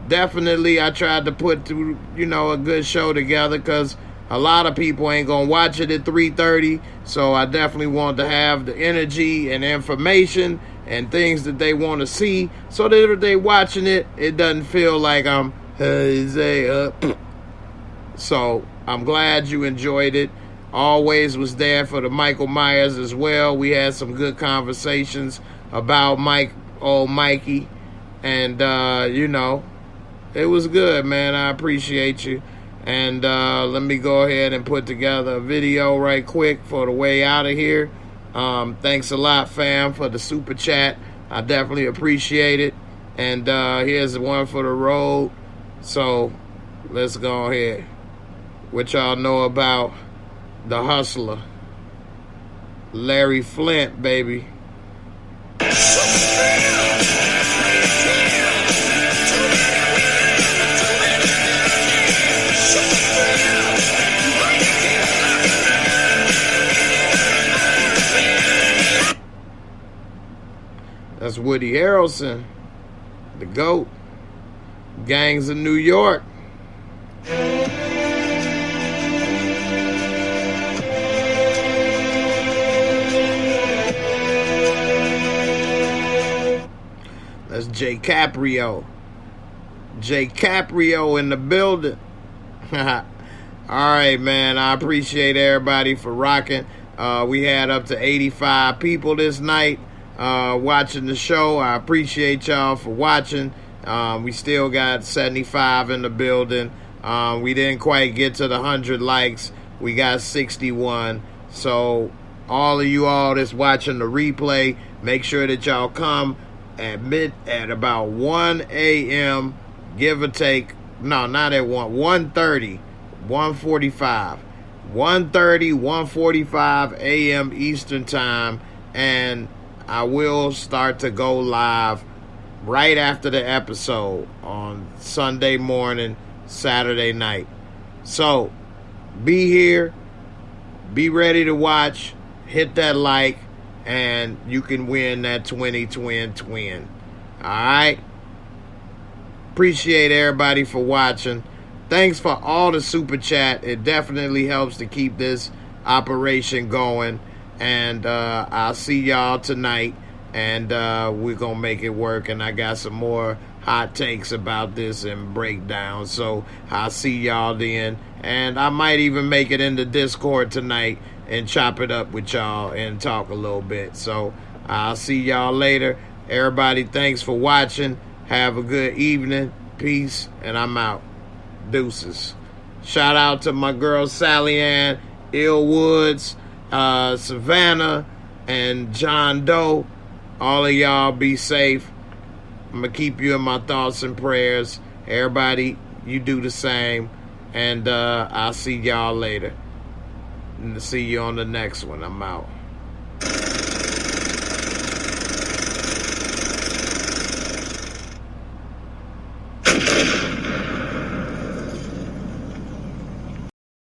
Definitely, I tried to put, you know, a good show together, because A lot of people ain't gonna watch it at 3:30, so I definitely want to have the energy and information and things that they want to see, so that if they watching it, it doesn't feel like I'm so I'm glad you enjoyed it. Always was there for the Michael Myers as well. We had some good conversations about old Mikey, and you know, it was good, man. I appreciate you. And let me go ahead and put together a video right quick for the way out of here. Thanks a lot, fam, for the super chat. I definitely appreciate it. And here's one for the road. So let's go ahead. What y'all know about the hustler, Larry Flint, baby. That's Woody Harrelson, the GOAT. Gangs of New York. That's Jay Caprio. Jay Caprio in the building. All right, man. I appreciate everybody for rocking. We had up to 85 people this night watching the show. I appreciate y'all for watching. We still got 75 in the building. We didn't quite get to the 100 likes. We got 61. So all of you all that's watching the replay, make sure that y'all come at about 1 a.m. give or take. No, not at 1:30, 1:45. 1:30, 1:45 a.m. Eastern time, and I will start to go live right after the episode on Sunday morning, Saturday night. So be here, be ready to watch, hit that like, and you can win that 20 twin. Alright? Appreciate everybody for watching. Thanks for all the super chat. It definitely helps to keep this operation going. And I'll see y'all tonight. And we're going to make it work. And I got some more hot takes about this and breakdowns. So I'll see y'all then. And I might even make it into Discord tonight and chop it up with y'all and talk a little bit. So I'll see y'all later. Everybody, thanks for watching. Have a good evening. Peace. And I'm out. Deuces. Shout out to my girl Sally Ann, Ill Woods, Savannah, and John Doe. All of y'all be safe. I'm going to keep you in my thoughts and prayers. Everybody, you do the same. And I'll see y'all later. And see you on the next one. I'm out.